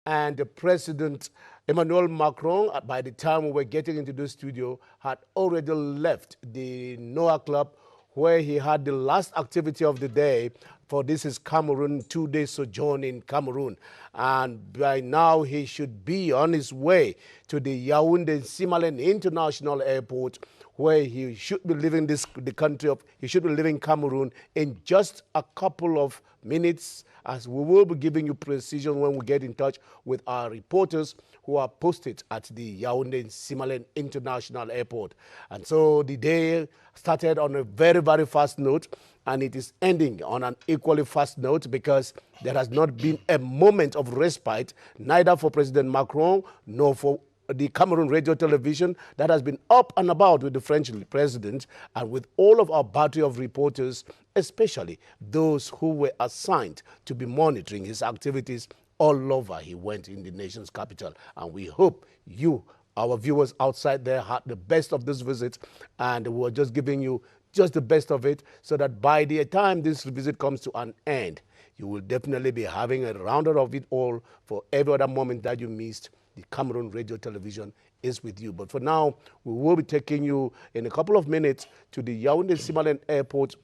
And the President Emmanuel Macron, by the time we were getting into the studio, had already left the Noah Club where he had the last activity of the day for this is Cameroon, 2 day sojourn in Cameroon. And by now he should be on his way to the Yaoundé Simalen International Airport where he should be leaving he should be leaving Cameroon in just a couple of minutes, as we will be giving you precision when we get in touch with our reporters who are posted at the Yaoundé Simalen International Airport. And so the day started on a very, very fast note, and it is ending on an equally fast note because there has not been a moment of respite, neither for President Macron nor for the Cameroon Radio Television that has been up and about with the French president and with all of our battery of reporters, especially those who were assigned to be monitoring his activities all over he went in the nation's capital. And we hope you, our viewers outside there, had the best of this visit, and we're just giving you just the best of it so that by the time this visit comes to an end, you will definitely be having a roundup of it all for every other moment that you missed. The Cameroon Radio Television is with you. But for now, we will be taking you in a couple of minutes to the Yaoundé Simalen Airport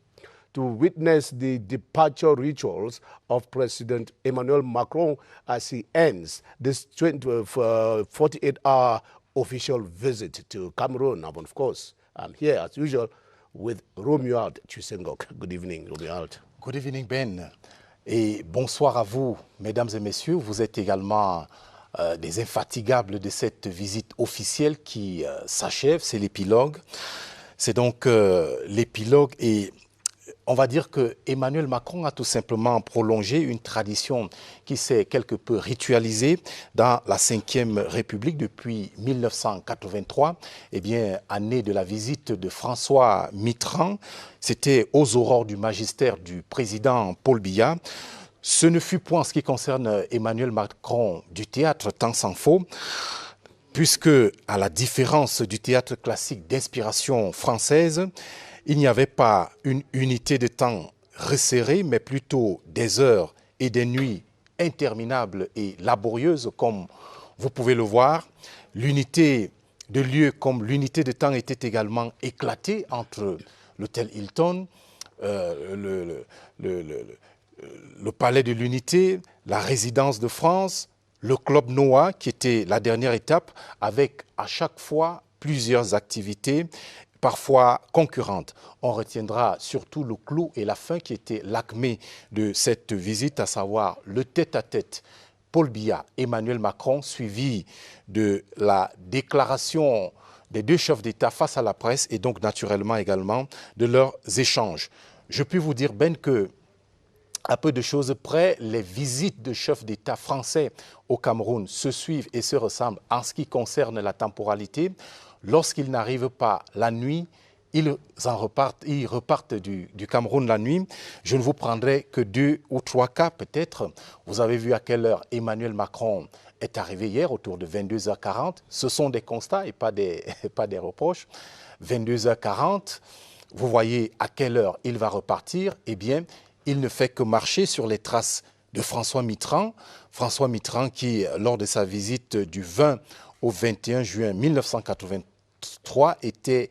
to witness the departure rituals of President Emmanuel Macron as he ends this 48-hour official visit to Cameroon. And of course, I'm here as usual with Romuald Tshisengok. Good evening, Romuald. Good evening, Ben. Et bonsoir à vous, mesdames et messieurs. Vous êtes également des infatigables de cette visite officielle qui s'achève. C'est l'épilogue. C'est donc l'épilogue et on va dire que Emmanuel Macron a tout simplement prolongé une tradition qui s'est quelque peu ritualisée dans la Ve République depuis 1983, eh bien, année de la visite de François Mitterrand. C'était aux aurores du magistère du président Paul Biya. Ce ne fut point en ce qui concerne Emmanuel Macron du théâtre, tant s'en faut, puisque, à la différence du théâtre classique d'inspiration française, il n'y avait pas une unité de temps resserrée, mais plutôt des heures et des nuits interminables et laborieuses, comme vous pouvez le voir. L'unité de lieu comme l'unité de temps était également éclatée entre l'hôtel Hilton, le palais de l'Unité, la résidence de France, le club Noah, qui était la dernière étape, avec à chaque fois plusieurs activités, parfois concurrentes. On retiendra surtout le clou et la fin qui était l'acmé de cette visite, à savoir le tête-à-tête Paul Biya, Emmanuel Macron, suivi de la déclaration des deux chefs d'État face à la presse et donc naturellement également de leurs échanges. Je puis vous dire, Ben, que à peu de choses près, les visites de chefs d'État français au Cameroun se suivent et se ressemblent en ce qui concerne la temporalité. Lorsqu'ils n'arrivent pas la nuit, ils repartent du Cameroun la nuit. Je ne vous prendrai que 2 ou 3 cas peut-être. Vous avez vu à quelle heure Emmanuel Macron est arrivé hier, autour de 22h40. Ce sont des constats et pas des reproches. 22h40, vous voyez à quelle heure il va repartir. Eh bien, il ne fait que marcher sur les traces de François Mitterrand. François Mitterrand qui, lors de sa visite du 20 au 21 juin 1983, était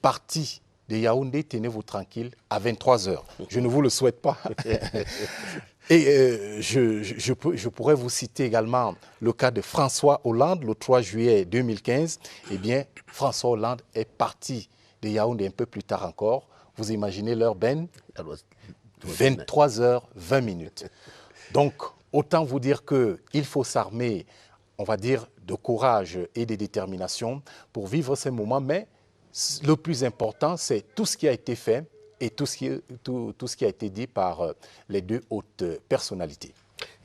parti de Yaoundé, tenez-vous tranquille, à 23h. Je ne vous le souhaite pas. Et je pourrais vous citer également le cas de François Hollande, le 3 juillet 2015. Eh bien, François Hollande est parti de Yaoundé un peu plus tard encore. Vous imaginez l'heure, Ben ? 23h20. Donc, autant vous dire qu'il faut s'armer, on va dire, de courage et de détermination pour vivre ces moments. Mais le plus important, c'est tout ce qui a été fait et tout ce qui a été dit par les deux hautes personnalités.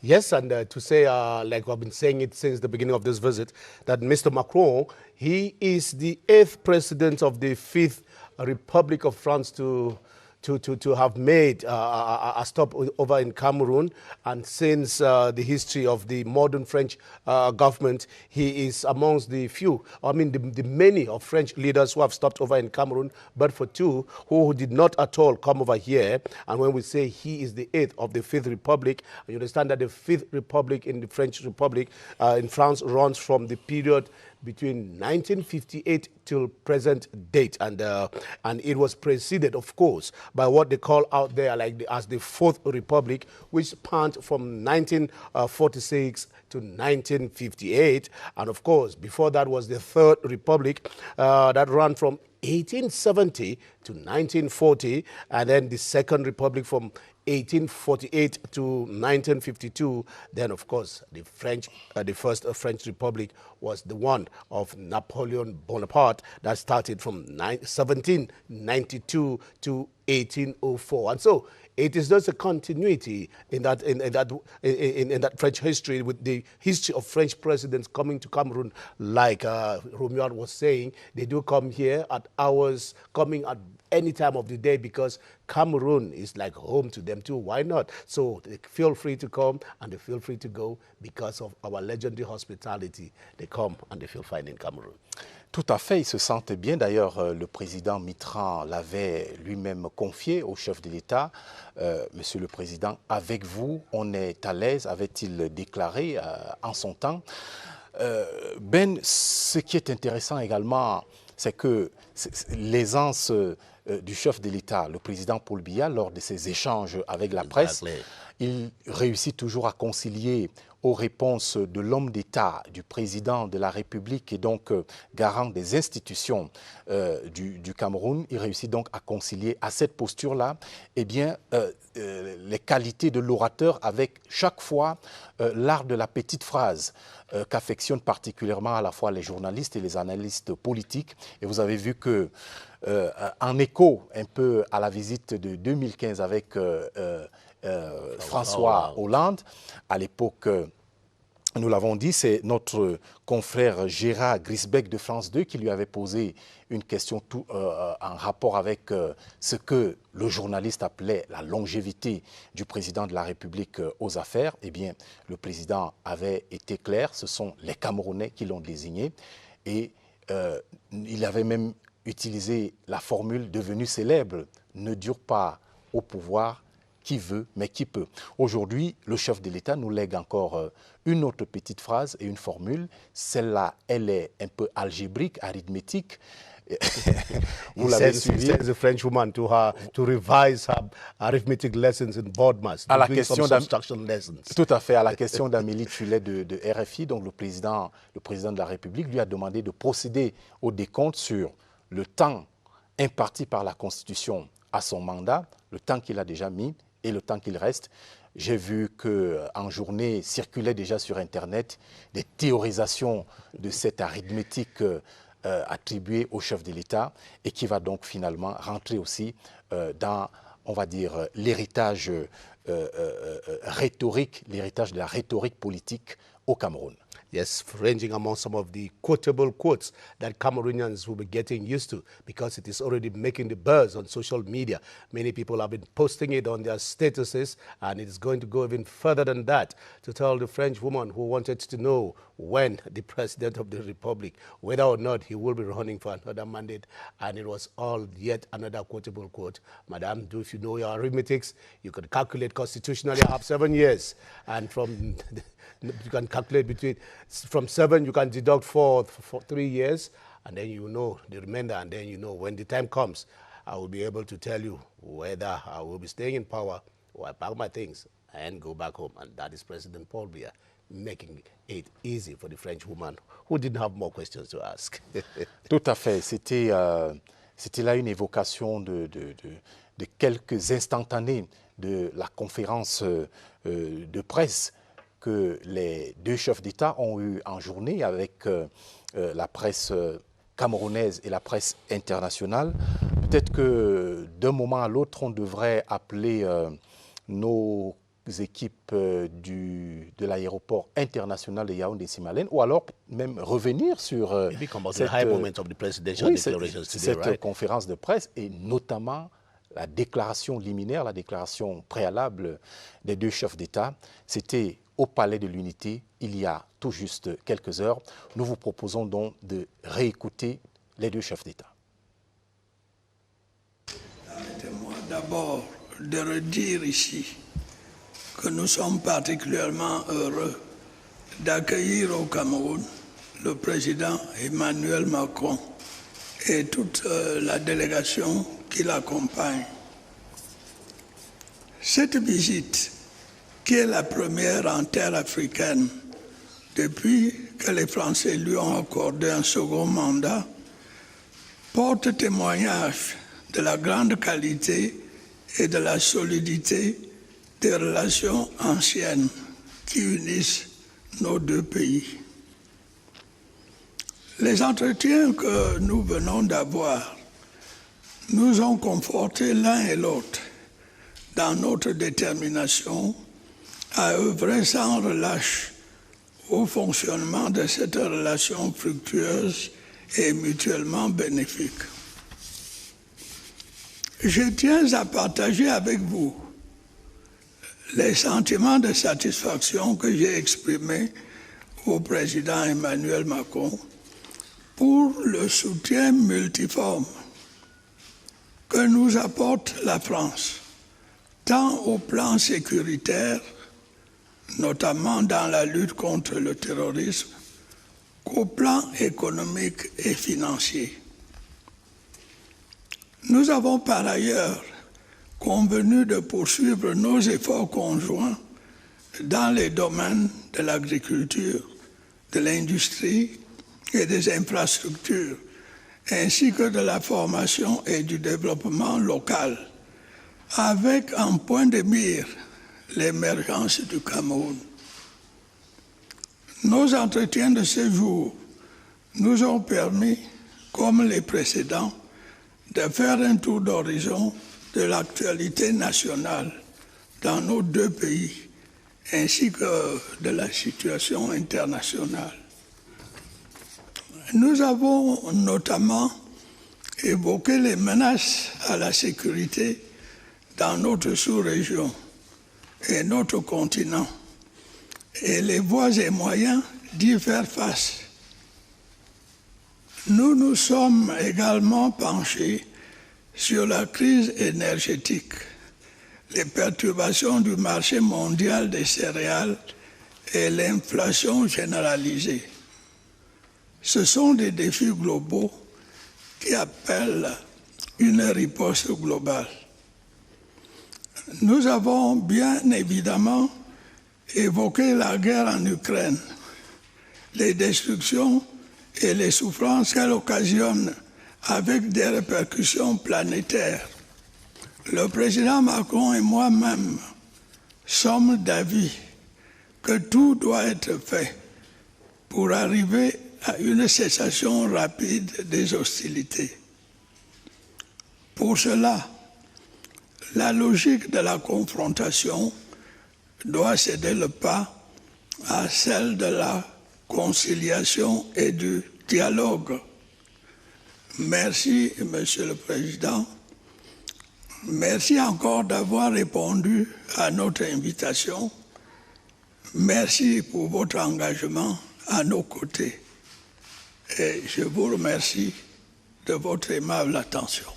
Yes, and to say, like I've been saying it since the beginning of this visit, that Mr. Macron, he is the 8th president of the 5th Republic of France to to have made a stop over in Cameroon. And since the history of the modern French government, he is amongst the few, I mean, the many of French leaders who have stopped over in Cameroon, but for two who did not at all come over here. And when we say he is the eighth of the Fifth Republic, you understand that the Fifth Republic in the French Republic in France runs from the period between 1958 till present date, and it was preceded, of course, by what they call out there as the Fourth Republic, which spanned from 1946 to 1958, and of course, before that was the Third Republic that ran from 1870 to 1940, and then the Second Republic from 1848 to 1952. Then, of course, the first French Republic was the one of Napoleon Bonaparte that started from 1792 to 1804. And so it is just a continuity in that French history, with the history of French presidents coming to Cameroon, like Romuald was saying. They do come here at hours, coming at any time of the day, because Cameroon is like home to them too. Why not? So they feel free to come and they feel free to go because of our legendary hospitality. They come and they feel fine in Cameroon. Tout à fait, ils se sentent bien. D'ailleurs, le président Mitterrand l'avait lui-même confié au chef de l'État. Monsieur le Président, avec vous, on est à l'aise, avait-il déclaré en son temps. Ben, ce qui est intéressant également, c'est que l'aisance du chef de l'État, le président Paul Biya, lors de ses échanges avec la presse, il réussit toujours à concilier aux réponses de l'homme d'État, du président de la République et donc garant des institutions du Cameroun. Il réussit donc à concilier à cette posture-là eh bien, les qualités de l'orateur avec chaque fois l'art de la petite phrase qu'affectionnent particulièrement à la fois les journalistes et les analystes politiques. Et vous avez vu que en écho un peu à la visite de 2015 avec François Hollande, à l'époque, nous l'avons dit, c'est notre confrère Gérard Grisbeck de France 2 qui lui avait posé une question en rapport avec ce que le journaliste appelait la longévité du président de la République aux affaires. Eh bien, le président avait été clair, ce sont les Camerounais qui l'ont désigné, et il avait même utilisé la formule devenue célèbre, ne dure pas au pouvoir qui veut, mais qui peut. Aujourd'hui, le chef de l'État nous lègue encore une autre petite phrase et une formule. Celle-là, elle est un peu algébrique, arithmétique. Vous l'avez suivi. He sends a French woman to revise her arithmetic lessons in board maths. À la question lessons. Tout à fait. À la question d'Amélie Tulet de RFI, donc le président de la République lui a demandé de procéder au décompte sur le temps imparti par la Constitution à son mandat, le temps qu'il a déjà mis et le temps qu'il reste. J'ai vu qu'en journée circulaient déjà sur Internet des théorisations de cette arithmétique attribuée au chef de l'État et qui va donc finalement rentrer aussi dans, on va dire, l'héritage rhétorique, l'héritage de la rhétorique politique au Cameroun. Yes, ranging among some of the quotable quotes that Cameroonians will be getting used to, because it is already making the buzz on social media. Many people have been posting it on their statuses, and it is going to go even further than that to tell the French woman who wanted to know when the president of the Republic, whether or not he will be running for another mandate, and it was all yet another quotable quote. Madame, if you know your arithmetics, you can calculate constitutionally I have 7 years, and from you can calculate from 7 you can deduct for 3 years, and then you know the remainder, and then you know when the time comes, I will be able to tell you whether I will be staying in power or I pack my things and go back home. And that is President Paul Biya, making it easy for the French woman who didn't have more questions to ask. Tout à fait. C'était là une évocation de quelques instantanés de la conférence de presse que les deux chefs d'État ont eu en journée avec la presse camerounaise et la presse internationale. Peut-être que d'un moment à l'autre, on devrait appeler nos équipes de l'aéroport international de Yaoundé-Simalène, ou alors même revenir sur cette conférence de presse, et notamment la déclaration liminaire, la déclaration préalable des deux chefs d'État. C'était au Palais de l'Unité il y a tout juste quelques heures. Nous vous proposons donc de réécouter les deux chefs d'État. Permettez-moi d'abord de redire ici que nous sommes particulièrement heureux d'accueillir au Cameroun le président Emmanuel Macron et toute la délégation qui l'accompagne. Cette visite, qui est la première en terre africaine depuis que les Français lui ont accordé un second mandat, porte témoignage de la grande qualité et de la solidité des relations anciennes qui unissent nos deux pays. Les entretiens que nous venons d'avoir nous ont confortés l'un et l'autre dans notre détermination à œuvrer sans relâche au fonctionnement de cette relation fructueuse et mutuellement bénéfique. Je tiens à partager avec vous les sentiments de satisfaction que j'ai exprimés au président Emmanuel Macron pour le soutien multiforme que nous apporte la France, tant au plan sécuritaire, notamment dans la lutte contre le terrorisme, qu'au plan économique et financier. Nous avons par ailleurs convenu de poursuivre nos efforts conjoints dans les domaines de l'agriculture, de l'industrie et des infrastructures, ainsi que de la formation et du développement local, avec en point de mire l'émergence du Cameroun. Nos entretiens de ce jour nous ont permis, comme les précédents, de faire un tour d'horizon de l'actualité nationale dans nos deux pays, ainsi que de la situation internationale. Nous avons notamment évoqué les menaces à la sécurité dans notre sous-région et notre continent, et les voies et moyens d'y faire face. Nous nous sommes également penchés sur la crise énergétique, les perturbations du marché mondial des céréales et l'inflation généralisée. Ce sont des défis globaux qui appellent une riposte globale. Nous avons bien évidemment évoqué la guerre en Ukraine, les destructions et les souffrances qu'elle occasionne avec des répercussions planétaires. Le président Macron et moi-même sommes d'avis que tout doit être fait pour arriver à une cessation rapide des hostilités. Pour cela, la logique de la confrontation doit céder le pas à celle de la conciliation et du dialogue. Merci, Monsieur le Président. Merci encore d'avoir répondu à notre invitation. Merci pour votre engagement à nos côtés. Et je vous remercie de votre aimable attention.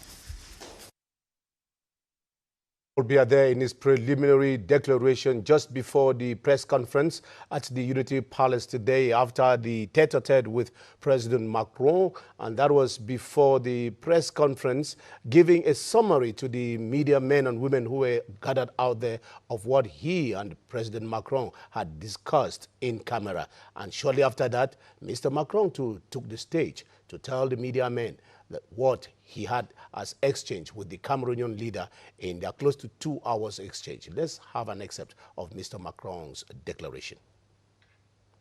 There in his preliminary declaration just before the press conference at the Unity Palace today after the tete-a-tete with President Macron, and that was before the press conference giving a summary to the media men and women who were gathered out there of what he and President Macron had discussed in camera. And shortly after that, Mr. Macron too took the stage to tell the media men that what he had as exchange with the Cameroonian leader in their close to 2 hours exchange. Let's have an excerpt of Mr. Macron's declaration.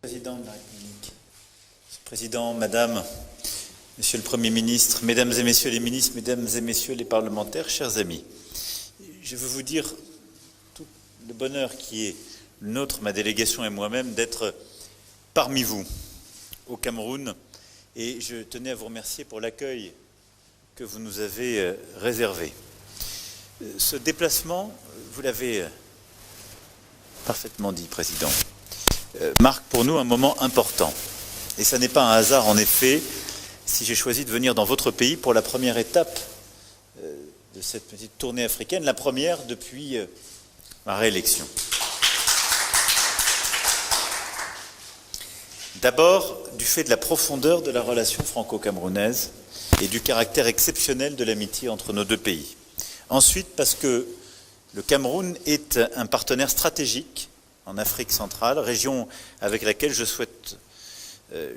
Président de la République, Président, Madame, Monsieur le Premier ministre, Mesdames et Messieurs les ministres, Mesdames et Messieurs les parlementaires, chers amis, je veux vous dire tout le bonheur qui est le nôtre, ma délégation et moi-même, d'être parmi vous au Cameroun, et je tenais à vous remercier pour l'accueil que vous nous avez réservé. Ce déplacement, vous l'avez parfaitement dit, Président, marque pour nous un moment important. Et ça n'est pas un hasard, en effet, si j'ai choisi de venir dans votre pays pour la première étape de cette petite tournée africaine, la première depuis ma réélection. D'abord, du fait de la profondeur de la relation franco-camerounaise et du caractère exceptionnel de l'amitié entre nos deux pays. Ensuite, parce que le Cameroun est un partenaire stratégique en Afrique centrale, région avec laquelle je souhaite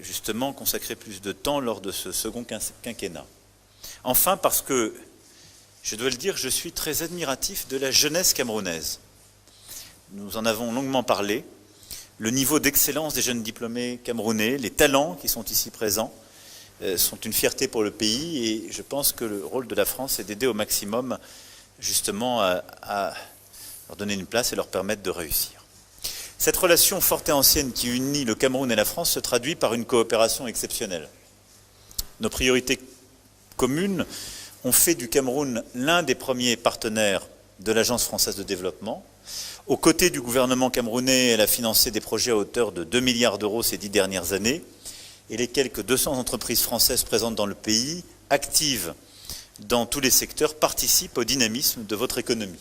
justement consacrer plus de temps lors de ce second quinquennat. Enfin, parce que, je dois le dire, je suis très admiratif de la jeunesse camerounaise. Nous en avons longuement parlé. Le niveau d'excellence des jeunes diplômés camerounais, les talents qui sont ici présents, sont une fierté pour le pays et je pense que le rôle de la France est d'aider au maximum justement à leur donner une place et leur permettre de réussir. Cette relation forte et ancienne qui unit le Cameroun et la France se traduit par une coopération exceptionnelle. Nos priorités communes ont fait du Cameroun l'un des premiers partenaires de l'Agence française de développement. Aux côtés du gouvernement camerounais, elle a financé des projets à hauteur de 2 milliards d'euros ces 10 dernières années et les quelques 200 entreprises françaises présentes dans le pays, actives dans tous les secteurs, participent au dynamisme de votre économie.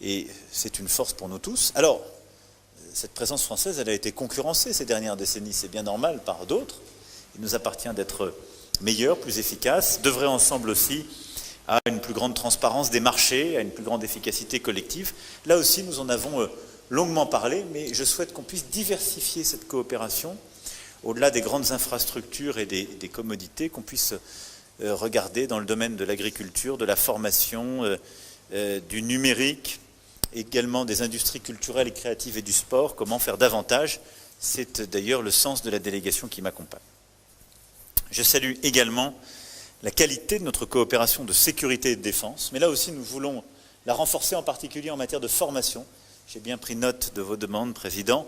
Et c'est une force pour nous tous. Alors, cette présence française, elle a été concurrencée ces dernières décennies, c'est bien normal, par d'autres. Il nous appartient d'être meilleurs, plus efficaces, d'œuvrer ensemble aussi à une plus grande transparence des marchés, à une plus grande efficacité collective. Là aussi, nous en avons longuement parlé, mais je souhaite qu'on puisse diversifier cette coopération, au-delà des grandes infrastructures et des commodités, qu'on puisse regarder dans le domaine de l'agriculture, de la formation, du numérique, également des industries culturelles et créatives et du sport, comment faire davantage. C'est d'ailleurs le sens de la délégation qui m'accompagne. Je salue également la qualité de notre coopération de sécurité et de défense, mais là aussi nous voulons la renforcer en particulier en matière de formation. J'ai bien pris note de vos demandes, Président,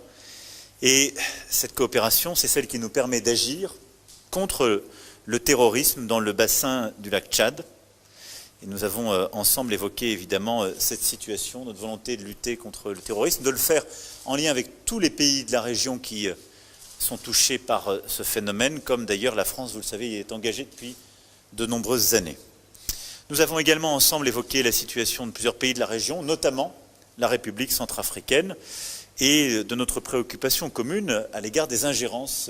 et cette coopération, c'est celle qui nous permet d'agir contre le terrorisme dans le bassin du lac Tchad. Et nous avons ensemble évoqué évidemment cette situation, notre volonté de lutter contre le terrorisme, de le faire en lien avec tous les pays de la région qui sont touchés par ce phénomène, comme d'ailleurs la France, vous le savez, y est engagée depuis de nombreuses années. Nous avons également ensemble évoqué la situation de plusieurs pays de la région, notamment la République centrafricaine, et de notre préoccupation commune à l'égard des ingérences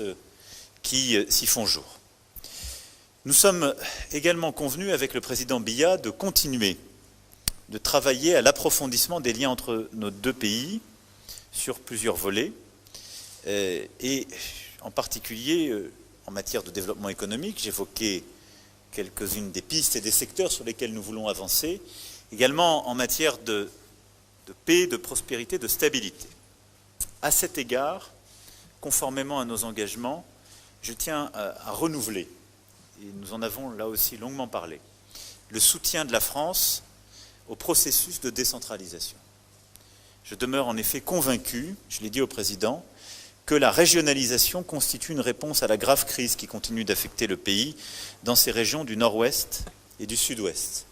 qui s'y font jour. Nous sommes également convenus avec le président Biya de continuer de travailler à l'approfondissement des liens entre nos deux pays sur plusieurs volets, et en particulier en matière de développement économique. J'évoquais quelques-unes des pistes et des secteurs sur lesquels nous voulons avancer, également en matière de paix, de prospérité, de stabilité. À cet égard, conformément à nos engagements, je tiens à renouveler, et nous en avons là aussi longuement parlé, le soutien de la France au processus de décentralisation. Je demeure en effet convaincu, je l'ai dit au Président, que la régionalisation constitue une réponse à la grave crise qui continue d'affecter le pays dans ces régions du nord-ouest et du sud-ouest.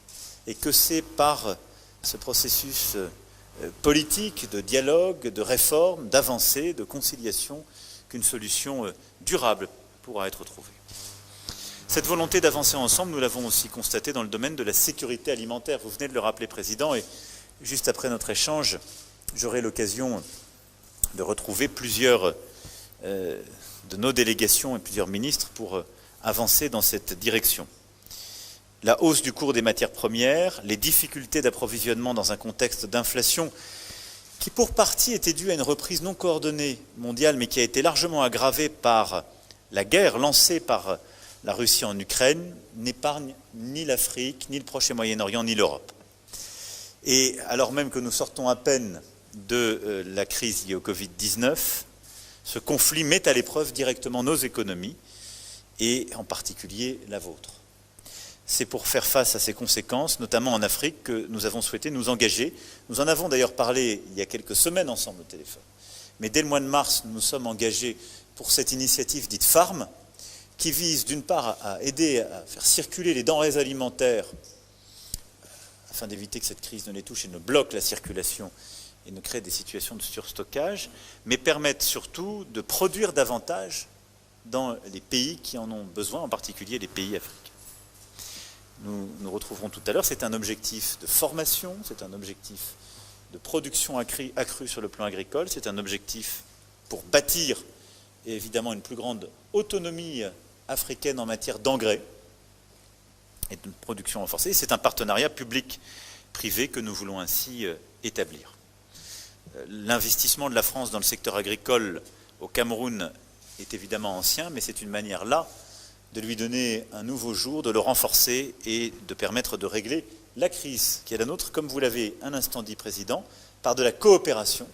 Et que c'est par ce processus politique, de dialogue, de réforme, d'avancée, de conciliation, qu'une solution durable pourra être trouvée. Cette volonté d'avancer ensemble, nous l'avons aussi constatée dans le domaine de la sécurité alimentaire. Vous venez de le rappeler, Président, et juste après notre échange, j'aurai l'occasion de retrouver plusieurs de nos délégations et plusieurs ministres pour avancer dans cette direction. La hausse du cours des matières premières, les difficultés d'approvisionnement dans un contexte d'inflation qui pour partie était due à une reprise non coordonnée mondiale, mais qui a été largement aggravée par la guerre lancée par la Russie en Ukraine, n'épargne ni l'Afrique, ni le Proche et Moyen-Orient, ni l'Europe. Et alors même que nous sortons à peine de la crise liée au Covid-19, ce conflit met à l'épreuve directement nos économies, et en particulier la vôtre. C'est pour faire face à ces conséquences, notamment en Afrique, que nous avons souhaité nous engager. Nous en avons d'ailleurs parlé il y a quelques semaines ensemble au téléphone. Mais dès le mois de mars, nous nous sommes engagés pour cette initiative dite Farm, qui vise d'une part à aider à faire circuler les denrées alimentaires afin d'éviter que cette crise ne les touche et ne bloque la circulation et ne crée des situations de surstockage, mais permettent surtout de produire davantage dans les pays qui en ont besoin, en particulier les pays africains. Nous nous retrouverons tout à l'heure, c'est un objectif de formation, c'est un objectif de production accrue sur le plan agricole, c'est un objectif pour bâtir et évidemment une plus grande autonomie africaine en matière d'engrais et de production renforcée. C'est un partenariat public-privé que nous voulons ainsi établir. L'investissement de la France dans le secteur agricole au Cameroun est évidemment ancien, mais c'est une manière là de lui donner un nouveau jour, de le renforcer et de permettre de régler la crise qui est la nôtre, comme vous l'avez un instant dit, Président, par de la coopération.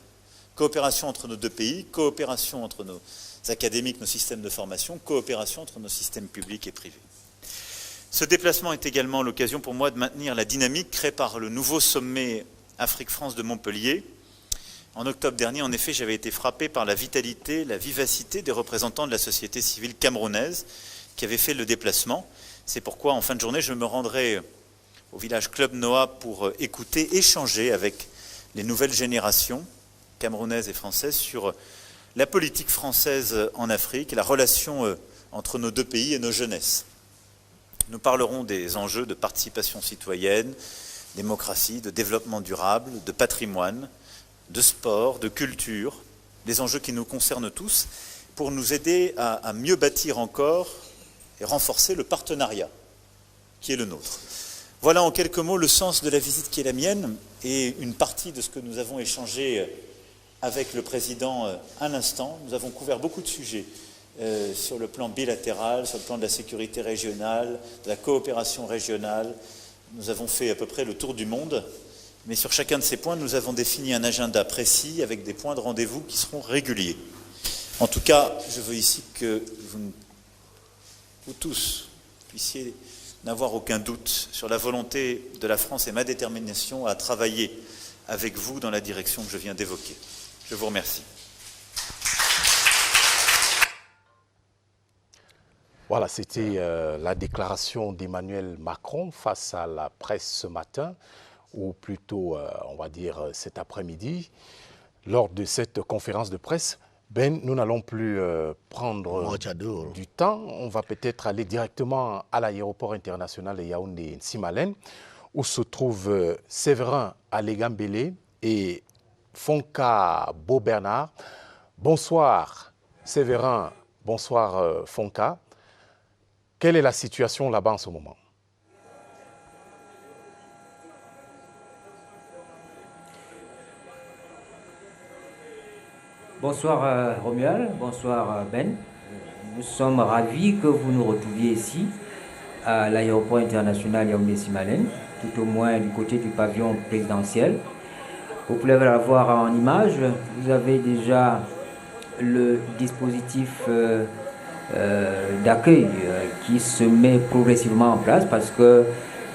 Coopération entre nos deux pays, coopération entre nos académiques, nos systèmes de formation, coopération entre nos systèmes publics et privés. Ce déplacement est également l'occasion pour moi de maintenir la dynamique créée par le nouveau sommet Afrique-France de Montpellier. En octobre dernier, en effet, j'avais été frappé par la vitalité, la vivacité des représentants de la société civile camerounaise qui avaient fait le déplacement. C'est pourquoi, en fin de journée, je me rendrai au village Club Noah pour écouter, échanger avec les nouvelles générations camerounaises et françaises sur la politique française en Afrique et la relation entre nos deux pays et nos jeunesses. Nous parlerons des enjeux de participation citoyenne, démocratie, de développement durable, de patrimoine, de sport, de culture, des enjeux qui nous concernent tous, pour nous aider à mieux bâtir encore et renforcer le partenariat qui est le nôtre. Voilà en quelques mots le sens de la visite qui est la mienne et une partie de ce que nous avons échangé avec le Président à l'instant. Nous avons couvert beaucoup de sujets sur le plan bilatéral, sur le plan de la sécurité régionale, de la coopération régionale. Nous avons fait à peu près le tour du monde, mais sur chacun de ces points, nous avons défini un agenda précis avec des points de rendez-vous qui seront réguliers. En tout cas, je veux ici que vous tous puissiez n'avoir aucun doute sur la volonté de la France et ma détermination à travailler avec vous dans la direction que je viens d'évoquer. Je vous remercie. Voilà, c'était la déclaration d'Emmanuel Macron face à la presse ce matin, ou plutôt, on va dire, cet après-midi. Lors de cette conférence de presse, nous n'allons plus prendre du temps. On va peut-être aller directement à l'aéroport international de Yaoundé-Nsimalen, où se trouvent Séverin Alégambélé et Fonka Beau-Bernard. Bonsoir Séverin, bonsoir Fonka. Quelle est la situation là-bas en ce moment? Bonsoir Romuald, bonsoir Ben. Nous sommes ravis que vous nous retrouviez ici à l'aéroport international Yaoundé-Nsimalen, tout au moins du côté du pavillon présidentiel. Vous pouvez la voir en image, vous avez déjà le dispositif d'accueil qui se met progressivement en place parce que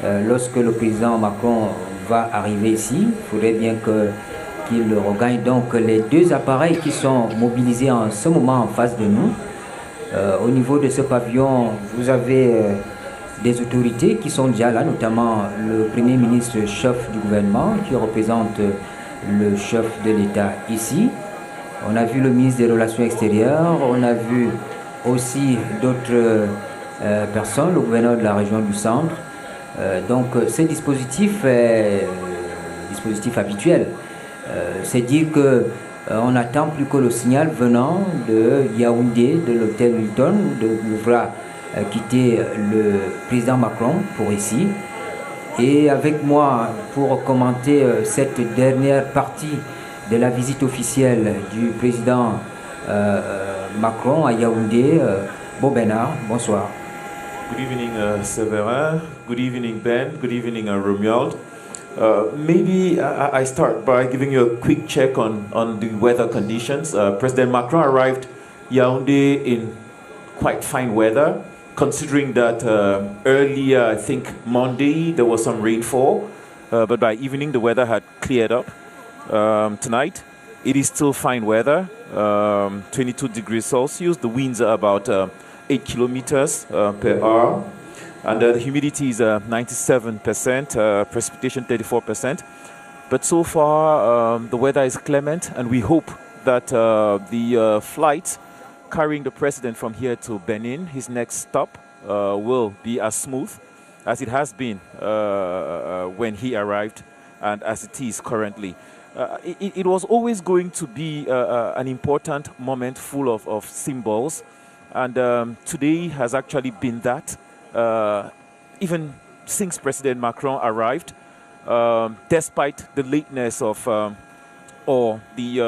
lorsque le président Macron va arriver ici, il faudrait bien qu'il regagne donc les deux appareils qui sont mobilisés en ce moment en face de nous. Au niveau de ce pavillon, vous avez des autorités qui sont déjà là, notamment le Premier ministre chef du gouvernement qui représente le chef de l'État ici. On a vu le ministre des Relations extérieures, on a vu aussi d'autres personnes, le gouverneur de la région du centre. Donc ce dispositif est un dispositif habituel. C'est dire qu'on n'attend plus que le signal venant de Yaoundé, de l'hôtel Hilton, de devra quitter le président Macron pour ici. Et avec moi, pour commenter cette dernière partie de la visite officielle du président Macron à Yaoundé, Beau-Bernard, bonsoir. Good evening, Séverin. Good evening, Ben. Good evening, Romuald. Maybe I start by giving you a quick check on the weather conditions. President Macron arrived Yaoundé in quite fine weather, considering that earlier, I think Monday, there was some rainfall, but by evening the weather had cleared up. Tonight, it is still fine weather, 22 degrees Celsius. The winds are about 8 kilometers per hour. And the humidity is 97%, precipitation 34%. But so far, the weather is clement, and we hope that the flight carrying the president from here to Benin, his next stop, will be as smooth as it has been when he arrived and as it is currently. It was always going to be an important moment full of symbols, and today has actually been that. Even since President Macron arrived, despite the lateness of or the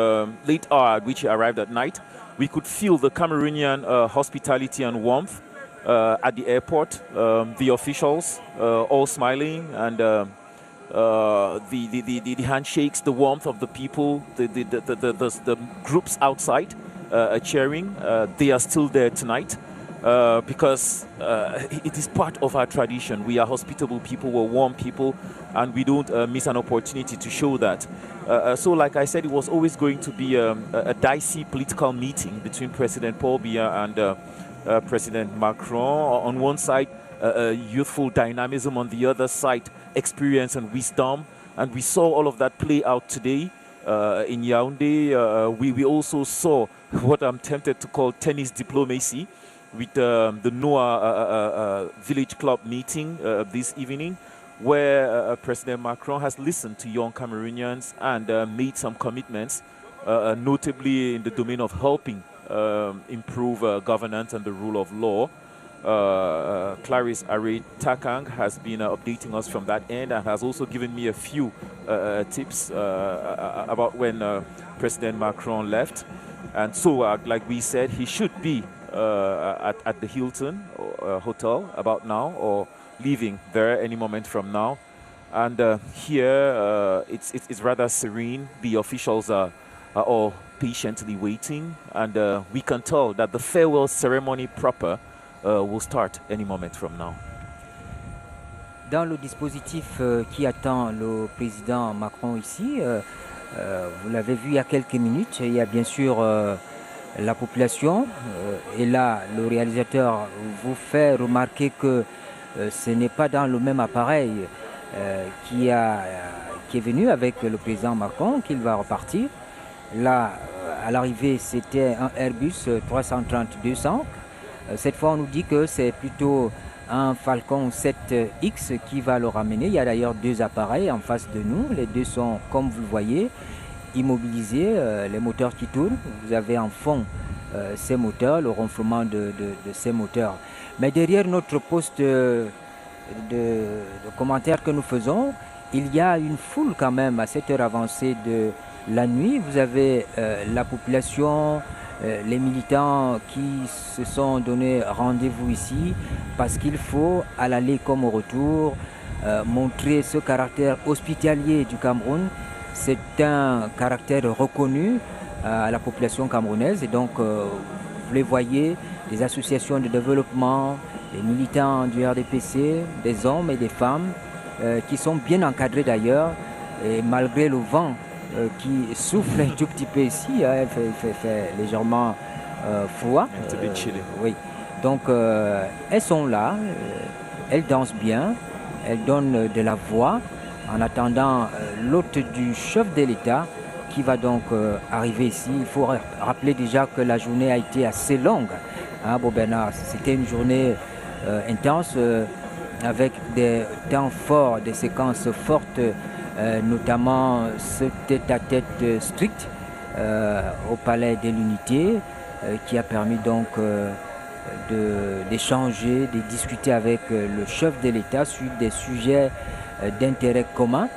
late hour at which he arrived at night, we could feel the Cameroonian hospitality and warmth at the airport. The officials all smiling, and the handshakes, the warmth of the people, the groups outside cheering. They are still there tonight. Because it is part of our tradition. We are hospitable people, we're warm people, and we don't miss an opportunity to show that. So like I said, it was always going to be a dicey political meeting between President Paul Biya and President Macron. On one side, youthful dynamism, on the other side, experience and wisdom. And we saw all of that play out today in Yaoundé. We also saw what I'm tempted to call tennis diplomacy, with the Noah Village Club meeting this evening, where President Macron has listened to young Cameroonians and made some commitments, notably in the domain of helping improve governance and the rule of law. Clarisse Array-Takang has been updating us from that end and has also given me a few tips about when President Macron left. And so, like we said, he should be at the Hilton Hotel about now, or leaving there any moment from now. And here it's rather serene. The officials are all patiently waiting, and we can tell that the farewell ceremony proper will start any moment from now. Dans le dispositif qui attend le président Macron ici, vous l'avez vu il y a quelques minutes, il y a bien sûr la population, et là le réalisateur vous fait remarquer que ce n'est pas dans le même appareil qui est venu avec le président Macron qu'il va repartir. Là, à l'arrivée, c'était un Airbus 330-200. Cette fois, on nous dit que c'est plutôt un Falcon 7X qui va le ramener. Il y a d'ailleurs deux appareils en face de nous. Les deux sont, comme vous le voyez, immobilisés, les moteurs qui tournent. Vous avez en fond ces moteurs, le ronflement de ces moteurs. Mais derrière notre poste de commentaires que nous faisons, il y a une foule quand même à cette heure avancée de la nuit. Vous avez la population, les militants qui se sont donné rendez-vous ici parce qu'il faut, à l'aller comme au retour, montrer ce caractère hospitalier du Cameroun. C'est un caractère reconnu à la population camerounaise, et donc vous les voyez, des associations de développement, des militants du RDPC, des hommes et des femmes qui sont bien encadrés d'ailleurs, et malgré le vent qui souffle un tout petit peu ici, il fait légèrement froid. Oui. Donc elles sont là, elles dansent bien, elles donnent de la voix en attendant l'hôte du chef de l'État qui va donc arriver ici. Il faut rappeler déjà que la journée a été assez longue. Hein, Bob Bernard, c'était une journée intense avec des temps forts, des séquences fortes, notamment ce tête-à-tête strict au Palais de l'Unité qui a permis donc d'échanger, de discuter avec le chef de l'État sur des sujets d'intérêt commun.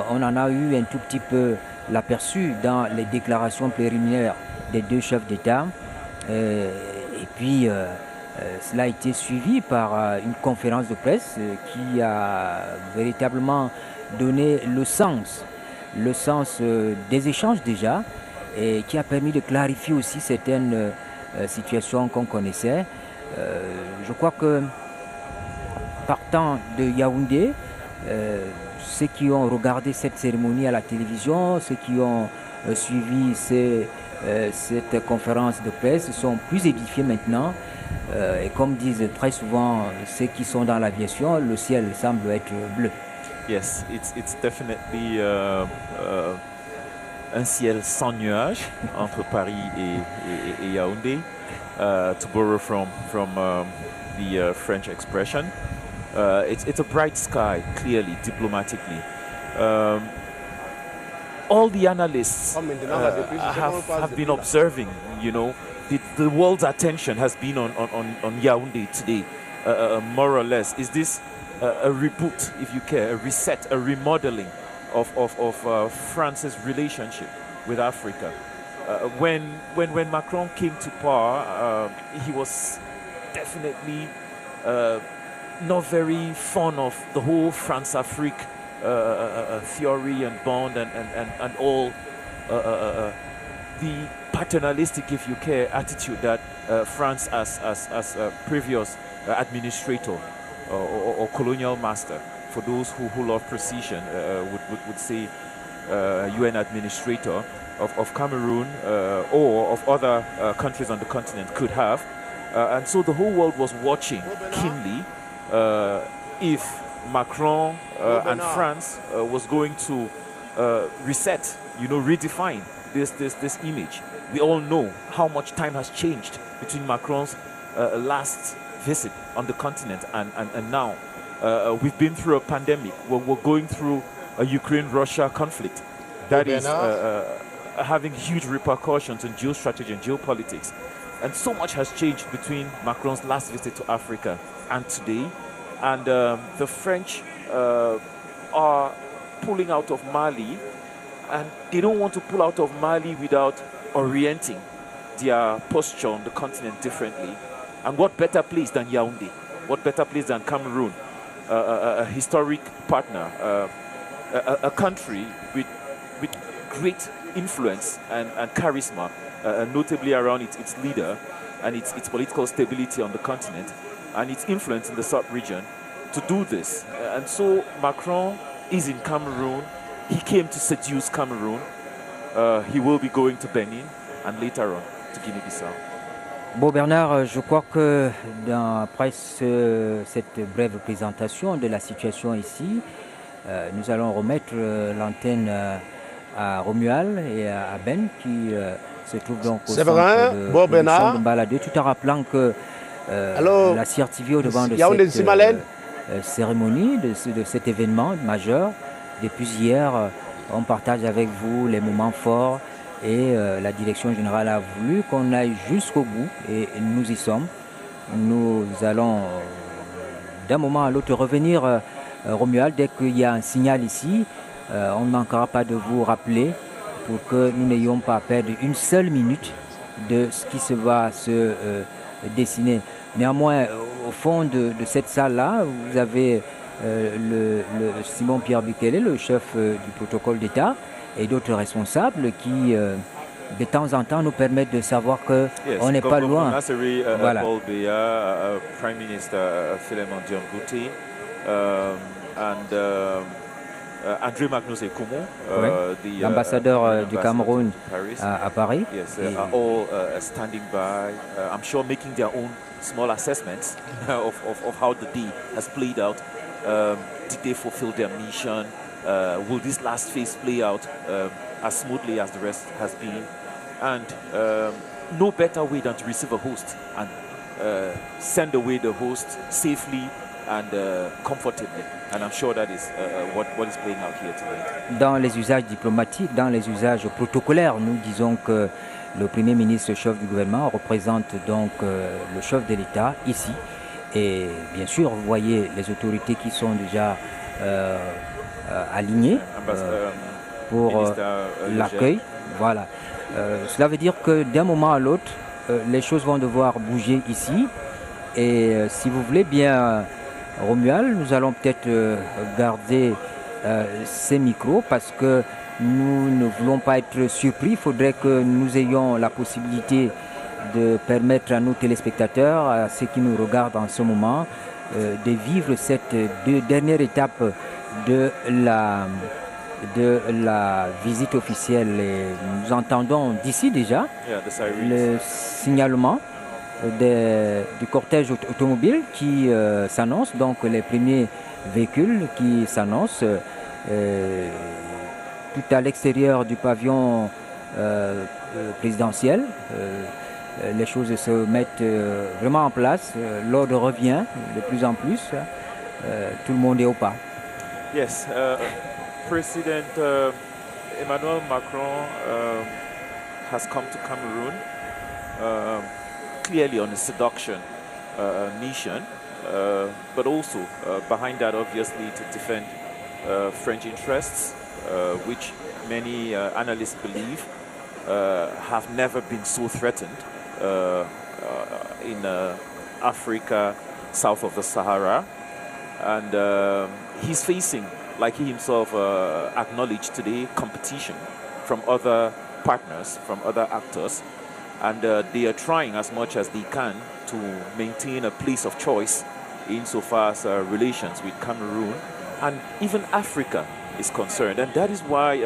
On en a eu un tout petit peu l'aperçu dans les déclarations préliminaires des deux chefs d'État. Et puis, cela a été suivi par une conférence de presse qui a véritablement donné le sens des échanges déjà, et qui a permis de clarifier aussi certaines situations qu'on connaissait. Je crois que partant de Yaoundé, ceux qui ont regardé cette cérémonie à la télévision, ceux qui ont suivi cette conférence de presse sont plus édifiés maintenant Et comme disent très souvent ceux qui sont dans l'aviation, le ciel semble être bleu. Yes, it's definitely un ciel sans nuages entre Paris et Yaoundé, to borrow from the French expression. It's a bright sky, clearly, diplomatically. All the analysts have been observing, you know, the world's attention has been on Yaoundé today, more or less. Is this a reboot, if you care, a reset, a remodeling of France's relationship with Africa? When Macron came to power, he was definitely not very fond of the whole France-Afrique theory and bond and all the paternalistic, if you care, attitude that France as a previous administrator or colonial master, for those who love precision, would say UN administrator of Cameroon or of other countries on the continent could have. And so the whole world was watching keenly if Macron and France was going to reset, you know, redefine this image. We all know how much time has changed between Macron's last visit on the continent and now. We've been through a pandemic. We're going through a Ukraine-Russia conflict that is having huge repercussions on geostrategy and geopolitics. And so much has changed between Macron's last visit to Africa and today. And the French are pulling out of Mali, and they don't want to pull out of Mali without orienting their posture on the continent differently. And what better place than Yaoundé? What better place than Cameroon? A historic partner, a country with great influence and charisma, notably around its leader and its political stability on the continent and its influence in the sub-region to do this. And so Macron is in Cameroon. He came to seduce Cameroon. He will be going to Benin and later on to Guinée-Bissau. Bon Bernard, je crois que après cette brève présentation de la situation ici, nous allons remettre l'antenne à Romuald et à Ben qui se trouvent donc au centre de production de Mbaladé, tout en rappelant que la CRTV au devant de cette cérémonie, de cet événement majeur, depuis hier, on partage avec vous les moments forts. Et la direction générale a voulu qu'on aille jusqu'au bout et nous y sommes. Nous allons d'un moment à l'autre revenir, Romuald, dès qu'il y a un signal ici. On ne manquera pas de vous rappeler pour que nous n'ayons pas à perdre une seule minute de ce qui se va se dessiner. Néanmoins, au fond de cette salle-là, vous avez le Simon-Pierre Bukele, le chef du protocole d'État, et d'autres responsables qui, de temps en temps, nous permettent de savoir qu'on n'est pas loin. Voilà. Paul Biya, Prime Minister Philemon Dion-Bouty, and André Magnus Ekumo, l'ambassadeur du Cameroun à Paris. Yes, are all standing by. I'm sure making their own small assessments of how the day has played out. Did they fulfill their mission? Will this last phase play out as smoothly as the rest has been? And no better way than to receive a host and send away the host safely and comfortably. And I'm sure that is what is playing out here tonight. Dans les usages diplomatiques, dans les usages protocolaires, nous disons que le Premier ministre, chef du gouvernement, représente donc le chef de l'État ici. Et bien sûr, vous voyez les autorités qui sont déjà alignées pour l'accueil. Voilà. Cela veut dire que d'un moment à l'autre, les choses vont devoir bouger ici. Et si vous voulez bien, Romuald, nous allons peut-être garder ces micros parce que nous ne voulons pas être surpris. Il faudrait que nous ayons la possibilité de permettre à nos téléspectateurs, à ceux qui nous regardent en ce moment, de vivre cette dernière étape de la visite officielle. Et nous entendons d'ici déjà le signalement du cortège automobile qui s'annonce, donc les premiers véhicules qui s'annoncent tout à l'extérieur du pavillon présidentiel. Les choses se mettent vraiment en place, l'ordre revient de plus en plus, tout le monde est au pas. Yes, President Emmanuel Macron has come to Cameroon clearly on a seduction mission, but also behind that obviously to defend French interests, which many analysts believe have never been so threatened in Africa south of the Sahara. And he's facing, like he himself acknowledged today, competition from other partners, from other actors. And they are trying as much as they can to maintain a place of choice insofar as relations with Cameroon and even Africa is concerned. And that is why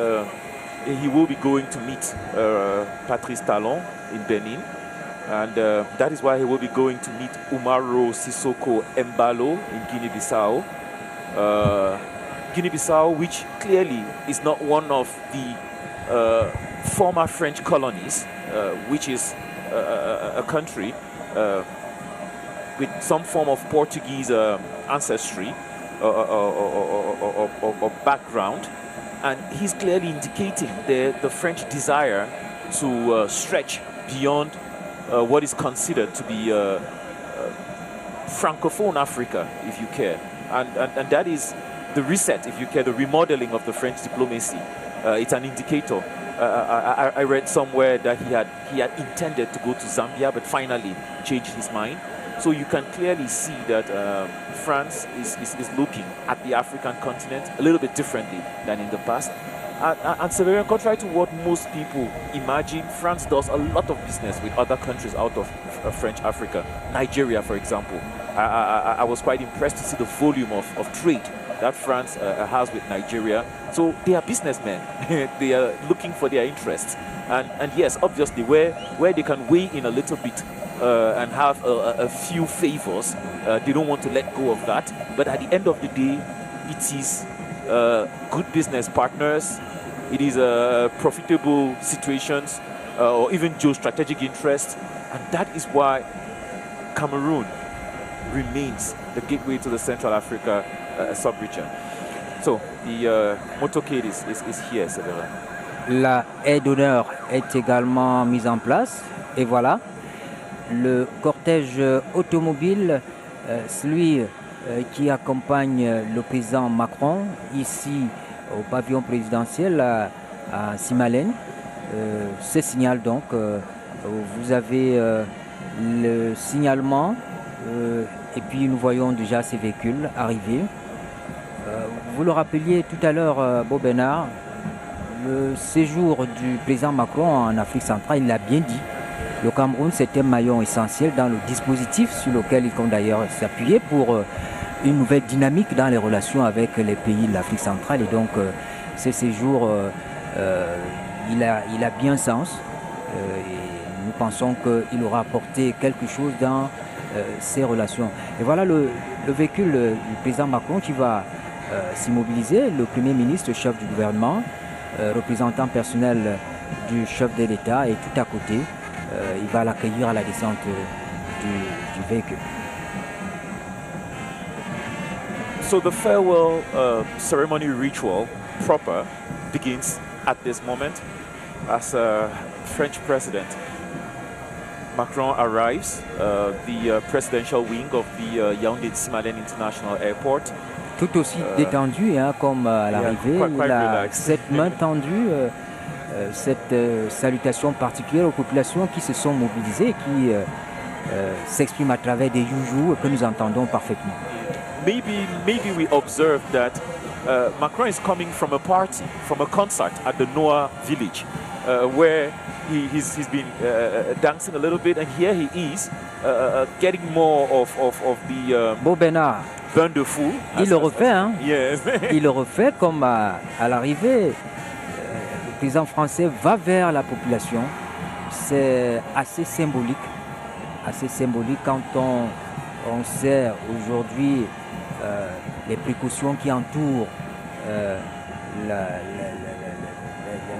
he will be going to meet Patrice Talon in Benin. And that is why he will be going to meet Umaro Sissoko Embalo in Guinea-Bissau. Guinea-Bissau, which clearly is not one of the former French colonies, which is a country with some form of Portuguese ancestry or background. And he's clearly indicating the French desire to stretch beyond what is considered to be Francophone Africa, if you care. And that is the reset, if you care, the remodeling of the French diplomacy. It's an indicator. I read somewhere that he had intended to go to Zambia, but finally changed his mind. So you can clearly see that France is looking at the African continent a little bit differently than in the past. And Severin, contrary to what most people imagine, France does a lot of business with other countries out of French Africa. Nigeria, for example. I was quite impressed to see the volume of trade that France has with Nigeria. So they are businessmen. They are looking for their interests. And yes, obviously, where they can weigh in a little bit and have a few favors, they don't want to let go of that. But at the end of the day, it is good business partners. It is profitable situations or even geostrategic interests. And that is why Cameroon remains the gateway to the Central Africa sub-region. So the motorcade is here, Severin. La haie d'honneur est également mise en place. Et voilà, le cortège automobile, celui qui accompagne le président Macron ici au pavillon présidentiel à Simalène. Ce signal donc, vous avez le signalement et puis nous voyons déjà ces véhicules arriver. Vous le rappeliez tout à l'heure, Beau Bénard, le séjour du président Macron en Afrique centrale, il l'a bien dit. Le Cameroun, c'est un maillon essentiel dans le dispositif sur lequel il compte d'ailleurs s'appuyer pour une nouvelle dynamique dans les relations avec les pays de l'Afrique centrale. Et donc, ce séjour, il a bien sens. Et nous pensons qu'il aura apporté quelque chose dans ces relations. Et voilà le véhicule du président Macron qui va s'immobiliser. Le Premier ministre, chef du gouvernement, représentant personnel du chef de l'État est tout à côté. Il va l'accueillir à la descente du véhicule. So the farewell ceremony ritual proper begins at this moment as French President Macron arrives, the presidential wing of the Yaoundé Simalène International Airport. Tout aussi détendu comme à l'arrivée, il a cette main tendue, cette salutation particulière aux populations qui se sont mobilisées, qui s'expriment à travers des youjous que nous entendons parfaitement. Maybe we observe that Macron is coming from a party, from a concert at the Noah village, where he's been dancing a little bit, and here he is getting more of the Beau Bénard, bain de fou. Il le refait, hein? Yes. Il le refait comme à l'arrivée. Le président français va vers la population. C'est assez symbolique. assez symbolique quand on sait aujourd'hui les précautions qui entourent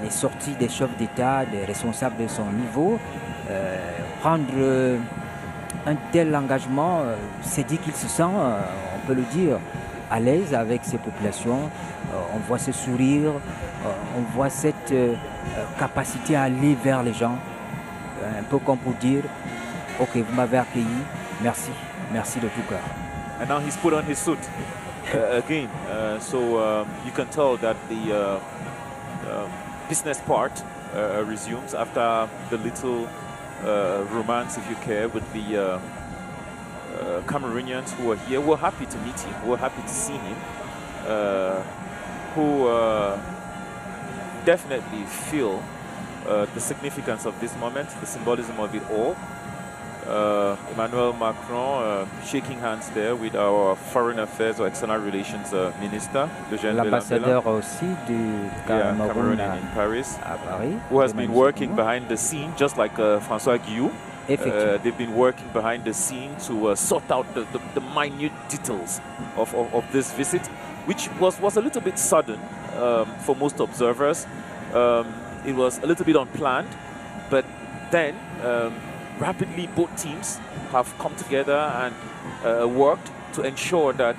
les sorties des chefs d'État, des responsables de son niveau. Prendre un tel engagement, c'est dire qu'il se sent, on peut le dire, à l'aise avec ces populations. On voit ce sourire, on voit cette capacité à aller vers les gens, un peu comme pour dire, ok, vous m'avez accueilli, merci, merci de tout cœur. And now he's put on his suit again, so you can tell that the business part resumes after the little romance, if you care, with the Cameroonians who are here. We're happy to meet him, we're happy to see him, who definitely feel the significance of this moment, the symbolism of it all. Emmanuel Macron shaking hands there with our Foreign Affairs or External Relations Minister, l'ambassadeur aussi du Cameroun in Paris, à Paris, who has been working behind the scene, just like François Guillou. They've been working behind the scene to sort out the minute details of this visit, which was a little bit sudden for most observers. It was a little bit unplanned, but then rapidly both teams have come together and worked to ensure that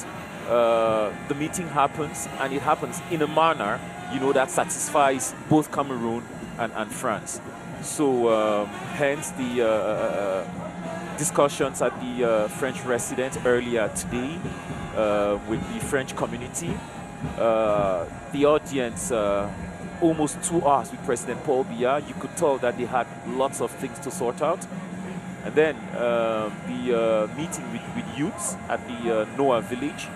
the meeting happens, and it happens in a manner, that satisfies both Cameroon and France. So hence the discussions at the French residence earlier today with the French community. The audience, almost 2 hours with President Paul Biya. You could tell that they had lots of things to sort out. And then the meeting with youths at the Noah village,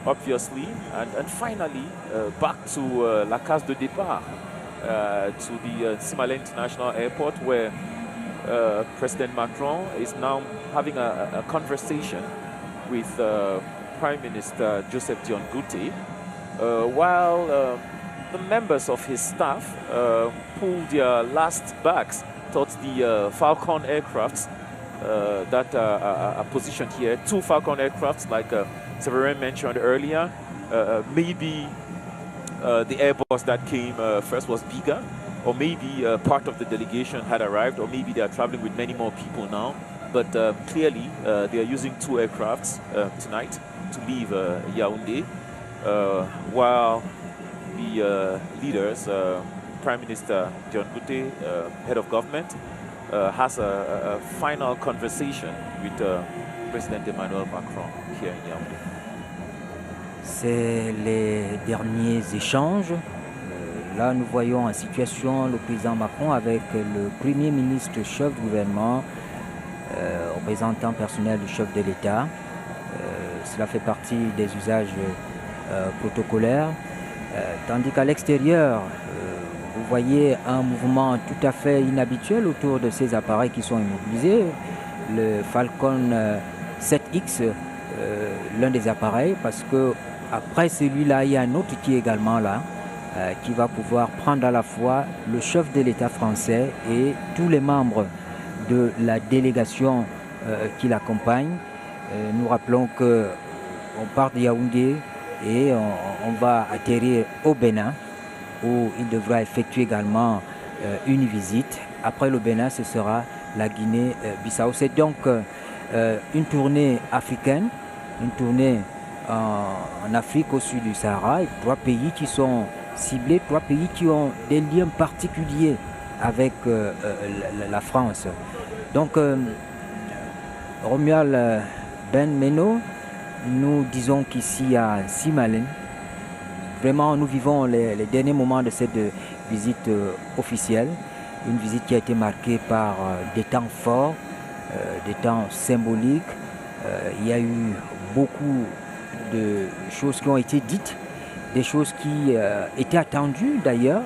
obviously. And finally, back to La Case de Départ, to the Simala International Airport, where President Macron is now having a conversation with Prime Minister Joseph Dion Ngouté, while the members of his staff pulled their last bags towards the Falcon aircrafts that are positioned here. 2 Falcon aircrafts, like Severin mentioned earlier. Maybe the Airbus that came first was bigger, or maybe part of the delegation had arrived, or maybe they are traveling with many more people now. But clearly, they are using 2 aircrafts tonight to leave Yaoundé, while the leaders, Prime Minister Dion Ngouté, head of government, has a final conversation with President Emmanuel Macron here in Yaoundé. C'est les derniers échanges. Là, nous voyons en situation le président Macron avec le Premier ministre, chef du gouvernement, représentant personnel du chef de l'État. Cela fait partie des usages protocolaires. Tandis qu'à l'extérieur, vous voyez un mouvement tout à fait inhabituel autour de ces appareils qui sont immobilisés. Le Falcon 7X, l'un des appareils, parce que après celui-là, il y a un autre qui est également là, qui va pouvoir prendre à la fois le chef de l'État français et tous les membres de la délégation qui l'accompagne. Nous rappelons qu'on part de Yaoundé et on va atterrir au Bénin, où il devra effectuer également une visite. Après le Bénin, ce sera la Guinée-Bissau. C'est donc une tournée africaine, une tournée en Afrique au sud du Sahara, et 3 pays qui sont ciblés, 3 pays qui ont des liens particuliers avec la France. Donc, Romuald Ben Meno, nous disons qu'ici à Simalène, vraiment nous vivons les derniers moments de cette visite officielle, une visite qui a été marquée par des temps forts, des temps symboliques. Il y a eu beaucoup de choses qui ont été dites, des choses qui étaient attendues d'ailleurs,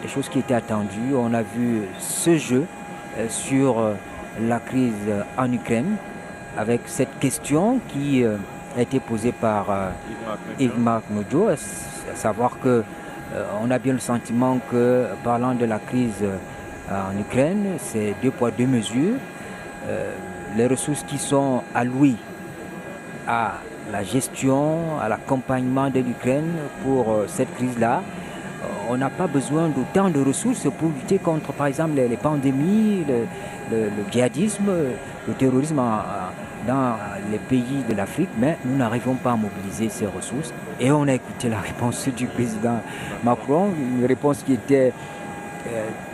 des choses qui étaient attendues. On a vu ce jeu sur la crise en Ukraine, avec cette question qui a été posée par Yves-Marc Modjo, à savoir qu'on a bien le sentiment que, parlant de la crise en Ukraine, c'est 2 poids 2 mesures. les ressources qui sont allouées à la gestion, à l'accompagnement de l'Ukraine pour cette crise-là. On n'a pas besoin d'autant de ressources pour lutter contre, par exemple, les pandémies, le djihadisme, le terrorisme dans les pays de l'Afrique, mais nous n'arrivons pas à mobiliser ces ressources. Et on a écouté la réponse du président Macron, une réponse qui était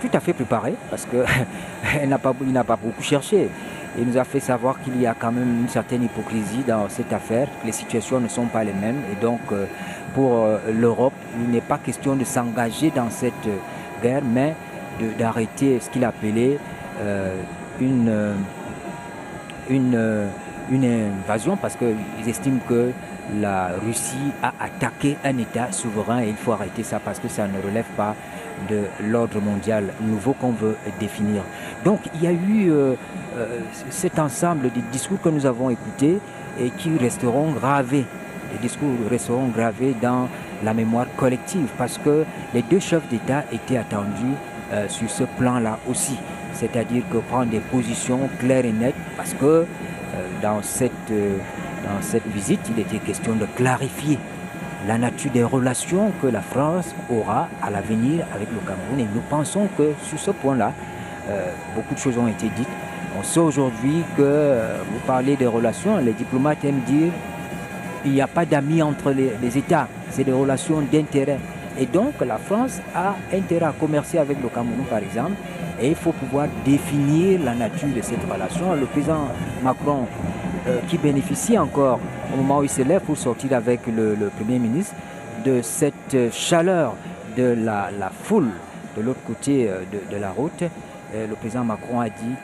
tout à fait préparée, parce qu'il n'a pas beaucoup cherché. Il nous a fait savoir qu'il y a quand même une certaine hypocrisie dans cette affaire, que les situations ne sont pas les mêmes. Et donc, pour l'Europe, il n'est pas question de s'engager dans cette guerre, mais d'arrêter ce qu'il appelait une invasion, parce qu'ils estiment que la Russie a attaqué un État souverain et il faut arrêter ça parce que ça ne relève pas de l'ordre mondial nouveau qu'on veut définir. Donc il y a eu cet ensemble de discours que nous avons écoutés et qui resteront gravés. Les discours resteront gravés dans la mémoire collective parce que les deux chefs d'État étaient attendus sur ce plan-là aussi. C'est-à-dire que prendre des positions claires et nettes parce que dans cette visite, il était question de clarifier la nature des relations que la France aura à l'avenir avec le Cameroun. Et nous pensons que sur ce point-là, beaucoup de choses ont été dites. On sait aujourd'hui que vous parlez des relations, les diplomates aiment dire qu'il n'y a pas d'amis entre les États, c'est des relations d'intérêt. Et donc la France a intérêt à commercer avec le Cameroun par exemple, et il faut pouvoir définir la nature de cette relation. Le président Macron, qui bénéficie encore au moment où il se lève pour sortir avec le Premier ministre de cette chaleur de la foule de l'autre côté de la route, le président Macron a dit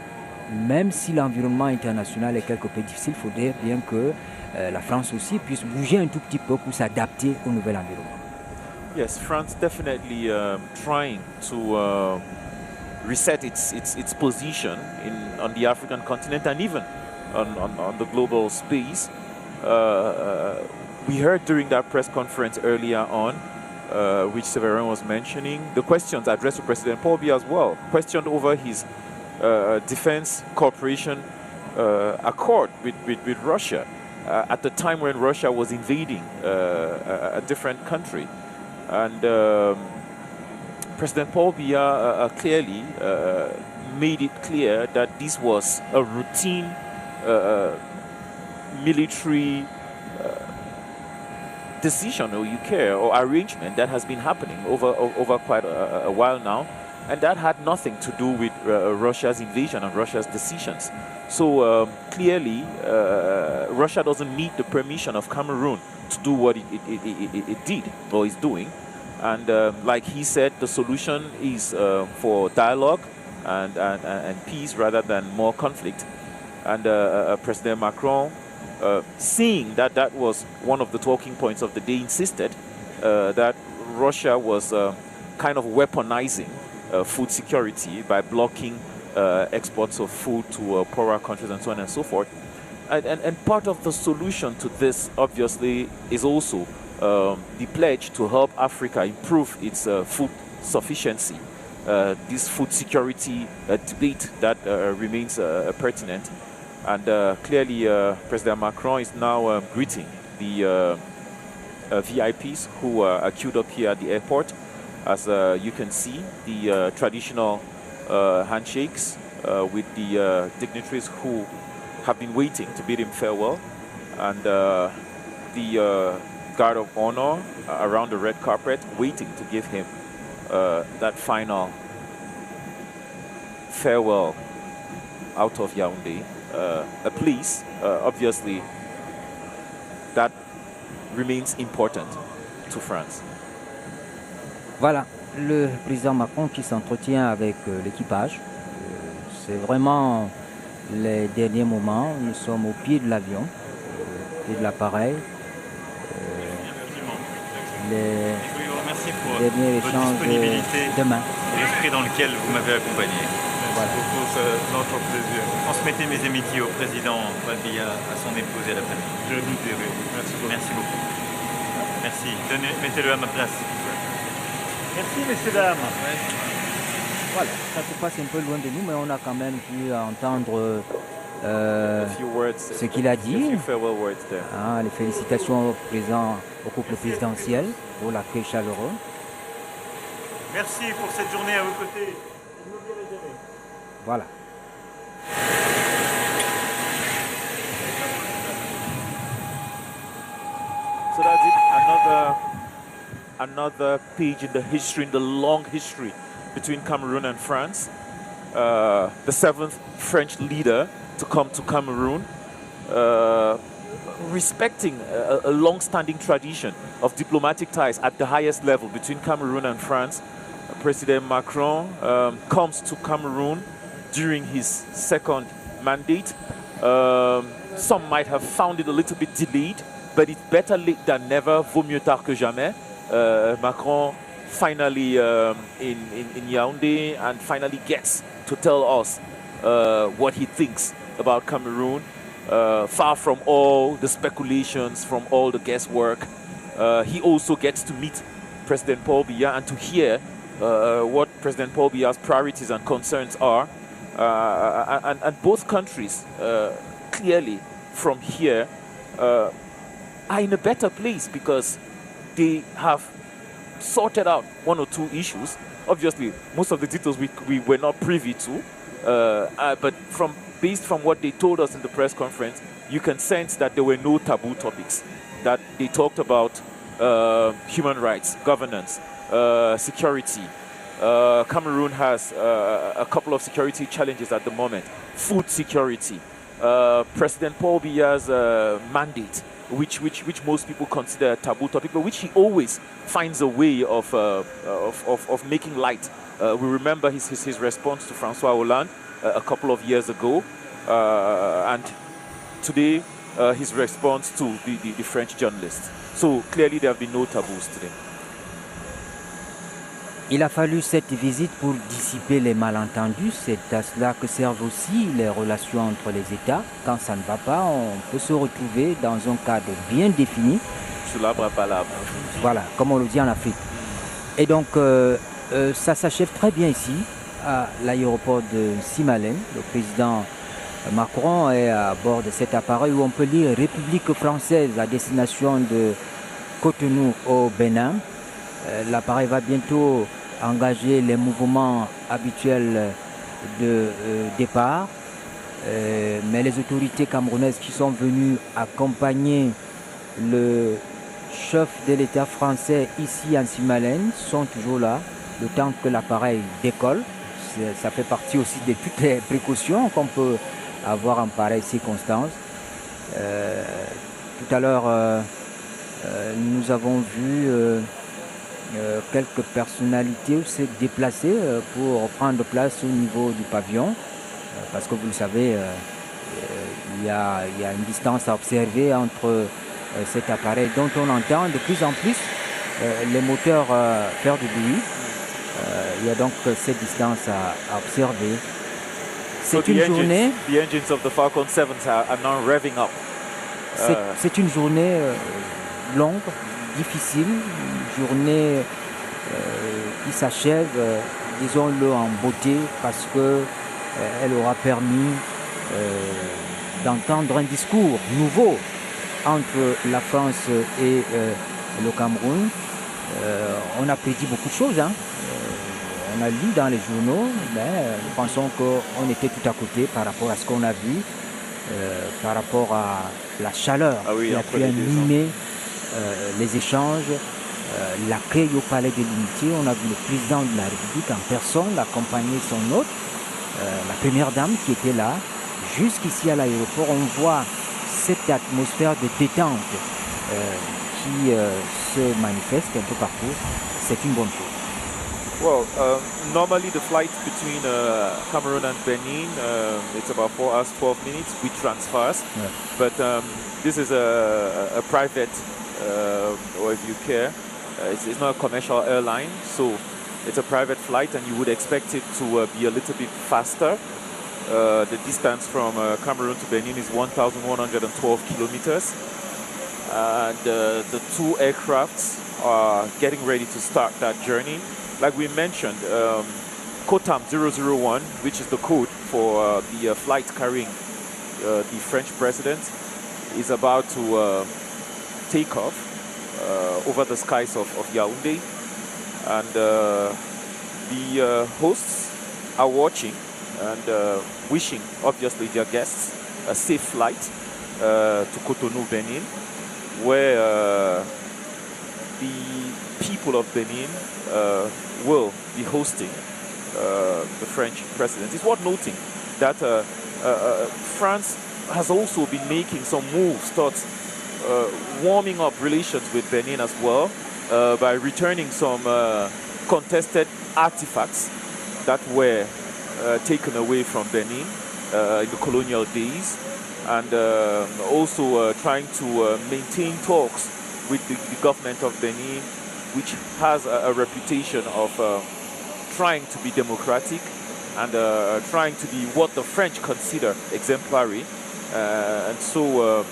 même si l'environnement international est quelque peu difficile, il faudrait bien que la France aussi puisse bouger un tout petit peu pour s'adapter au nouvel environnement. Yes, France definitely trying to reset its position on the African continent and even on the global space. We heard during that press conference earlier on, which Severin was mentioning, the questions addressed to President Paul Biya as well, questioned over his defense cooperation accord with Russia at the time when Russia was invading a different country. And President Paul Biya clearly made it clear that this was a routine military decision or arrangement that has been happening over quite a while now, and that had nothing to do with Russia's invasion and Russia's decisions. So clearly, Russia doesn't need the permission of Cameroon to do what it did or is doing. And like he said, the solution is for dialogue and peace rather than more conflict. And President Macron, seeing that was one of the talking points of the day, insisted that Russia was kind of weaponizing food security by blocking exports of food to poorer countries and so on and so forth. And part of the solution to this, obviously, is also the pledge to help Africa improve its food sufficiency. This food security debate that remains pertinent. And clearly, President Macron is now greeting the VIPs who are queued up here at the airport. As you can see, the traditional handshakes with the dignitaries who have been waiting to bid him farewell. And the guard of honor around the red carpet waiting to give him that final farewell out of Yaoundé. A place, obviously, that remains important to France. Voilà, le président Macron qui s'entretient avec l'équipage. C'est vraiment les derniers moments. Nous sommes au pied de l'avion, au pied de l'appareil. Les derniers échanges demain. L'esprit dans lequel vous m'avez accompagné. Voilà. Merci beaucoup, c'est notre plaisir. Transmettez mes amitiés au président Biya, à son épouse et à la famille. Je nous dirai. Merci beaucoup. Merci beaucoup. Merci. Mettez-le à ma place. Merci, messieurs, dames. Voilà, ça se passe un peu loin de nous, mais on a quand même pu entendre ce qu'il a dit. There. Les félicitations au couple présidentiel pour l'accueil chaleureux. Merci pour cette journée à vos côtés. Voilà. So that's it. Another page in the history, in the long history between Cameroon and France. The seventh French leader to come to Cameroon, respecting a long-standing tradition of diplomatic ties at the highest level between Cameroon and France. President Macron comes to Cameroon during his second mandate. Some might have found it a little bit delayed, but it's better late than never, vaut mieux tard que jamais. Macron finally in Yaoundé and finally gets to tell us what he thinks about Cameroon, far from all the speculations, from all the guesswork. He also gets to meet President Paul Biya and to hear what President Paul Biya's priorities and concerns are. And both countries, clearly from here, are in a better place because they have sorted out one or two issues. Obviously, most of the details we were not privy to, but based from what they told us in the press conference, you can sense that there were no taboo topics, that they talked about human rights, governance, security. Cameroon has a couple of security challenges at the moment. Food security, President Paul Biya's mandate, which most people consider a taboo topic, but which he always finds a way of making light. We remember his response to François Hollande a couple of years ago, and today his response to the French journalists. So clearly there have been no taboos today. Il a fallu cette visite pour dissiper les malentendus. C'est à cela que servent aussi les relations entre les États. Quand ça ne va pas, on peut se retrouver dans un cadre bien défini. Sous l'arbre à palabres. Voilà, comme on le dit en Afrique. Et donc, ça s'achève très bien ici, à l'aéroport de Simalène. Le président Macron est à bord de cet appareil où on peut lire République française à destination de Cotonou au Bénin. L'appareil va bientôt engager les mouvements habituels de départ. Mais les autorités camerounaises qui sont venues accompagner le chef de l'État français ici en Simalène sont toujours là, le temps que l'appareil décolle. Ça fait partie aussi de toutes les précautions qu'on peut avoir en pareille circonstance. Tout à l'heure, nous avons vu quelques personnalités se déplacer pour prendre place au niveau du pavillon, parce que vous le savez, il y a une distance à observer entre cet appareil dont on entend de plus en plus les moteurs faire du bruit. Il y a donc cette distance à observer. C'est une journée. The engines of the Falcon 7 are now revving up. C'est une journée longue, difficile, une journée qui s'achève, disons-le en beauté, parce qu'elle aura permis d'entendre un discours nouveau entre la France et le Cameroun. On a prédit beaucoup de choses, hein. On a lu dans les journaux, mais nous pensons qu'on était tout à côté par rapport à ce qu'on a vu, par rapport à la chaleur qui a pu animer les échanges, l'accueil au Palais de l'Unité. On a vu le président de la République en personne accompagner son hôte, la première dame qui était là. Jusqu'ici à l'aéroport, on voit cette atmosphère de détente qui se manifeste un peu partout. C'est une bonne chose. Well, normally the flight between Cameroon and Benin, it's about 4 hours, 12 minutes. We transfers, yeah. But this is a private, or if you care, it's not a commercial airline, so it's a private flight, and you would expect it to be a little bit faster. The distance from Cameroon to Benin is 1,112 kilometers, and the two aircrafts are getting ready to start that journey. Like we mentioned, COTAM 001, which is the code for the flight carrying the French president is about to take off over the skies of Yaoundé. And the hosts are watching and wishing, obviously, their guests a safe flight to Cotonou, Benin, where the people of Benin will be hosting the French president. It's worth noting that France has also been making some moves towards warming up relations with Benin as well by returning some contested artifacts that were taken away from Benin in the colonial days, and also trying to maintain talks with the government of Benin, which has a reputation of trying to be democratic and trying to be what the French consider exemplary. And so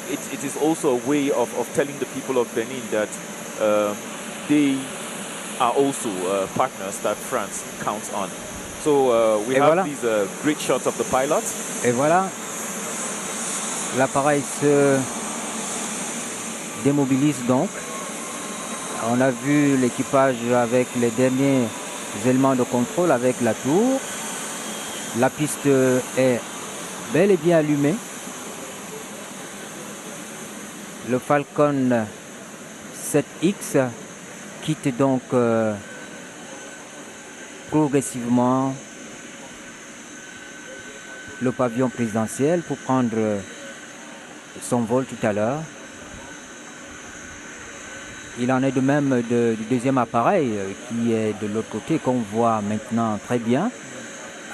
it is also a way of telling the people of Benin that they are also partners that France counts on. So we have these great shots of the pilot. Et voilà, l'appareil se démobilise donc. On a vu l'équipage avec les derniers éléments de contrôle avec la tour. La piste est bel et bien allumée. Le Falcon 7X quitte donc progressivement le pavillon présidentiel pour prendre son vol tout à l'heure. Il en est de même du deuxième appareil qui est de l'autre côté, qu'on voit maintenant très bien,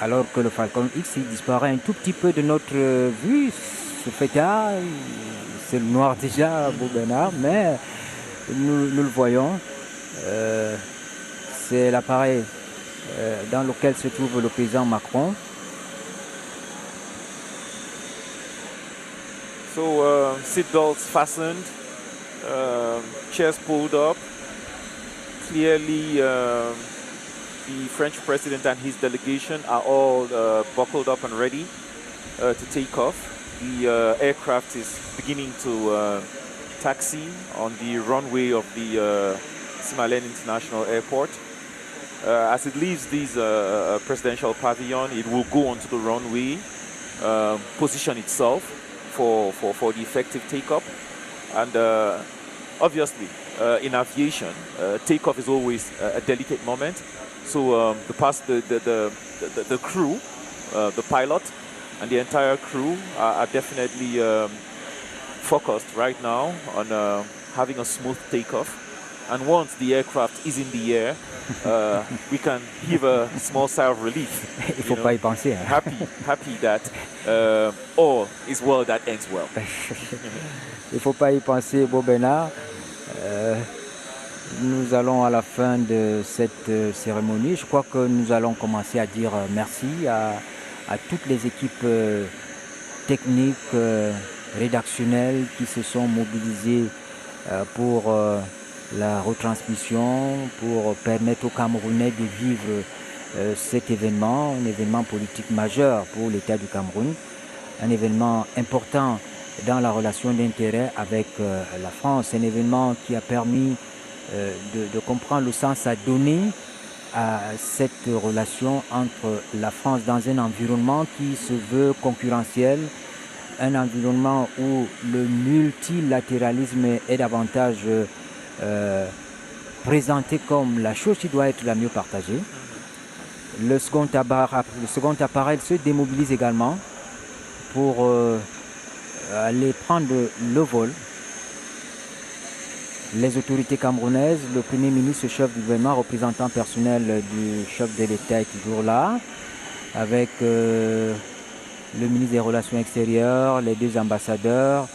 alors que le Falcon X il disparaît un tout petit peu de notre vue. Ce fait tard, c'est le noir déjà, Beau Bernard, mais nous le voyons. C'est l'appareil dans lequel se trouve le président Macron. So seatbelts fastened, chairs pulled up. Clearly the French president and his delegation are all buckled up and ready to take off. The aircraft is beginning to taxi on the runway of the Simalène International Airport. As it leaves this presidential pavilion, it will go onto the runway, position itself for the effective takeoff. And obviously, in aviation, takeoff is always a delicate moment. So the crew, the pilot, and the entire crew are definitely focused right now on having a smooth takeoff. And once the aircraft is in the air, we can give a small sigh of relief. Il faut pas y penser. Hein. Happy that all is well that ends well. Il faut pas y penser, Beau Bernard. Nous allons à la fin de cette cérémonie. Je crois que nous allons commencer à dire merci à toutes les équipes techniques, rédactionnelles qui se sont mobilisées pour la retransmission, pour permettre aux Camerounais de vivre cet événement, un événement politique majeur pour l'État du Cameroun, un événement important dans la relation d'intérêt avec la France, un événement qui a permis de comprendre le sens à donner à cette relation entre la France dans un environnement qui se veut concurrentiel, un environnement où le multilatéralisme est davantage présenté comme la chose qui doit être la mieux partagée. Le second appareil se démobilise également pour aller prendre le vol. Les autorités camerounaises, le Premier ministre, le chef du gouvernement, représentant personnel du chef de l'État est toujours là, avec le ministre des Relations extérieures, les deux ambassadeurs,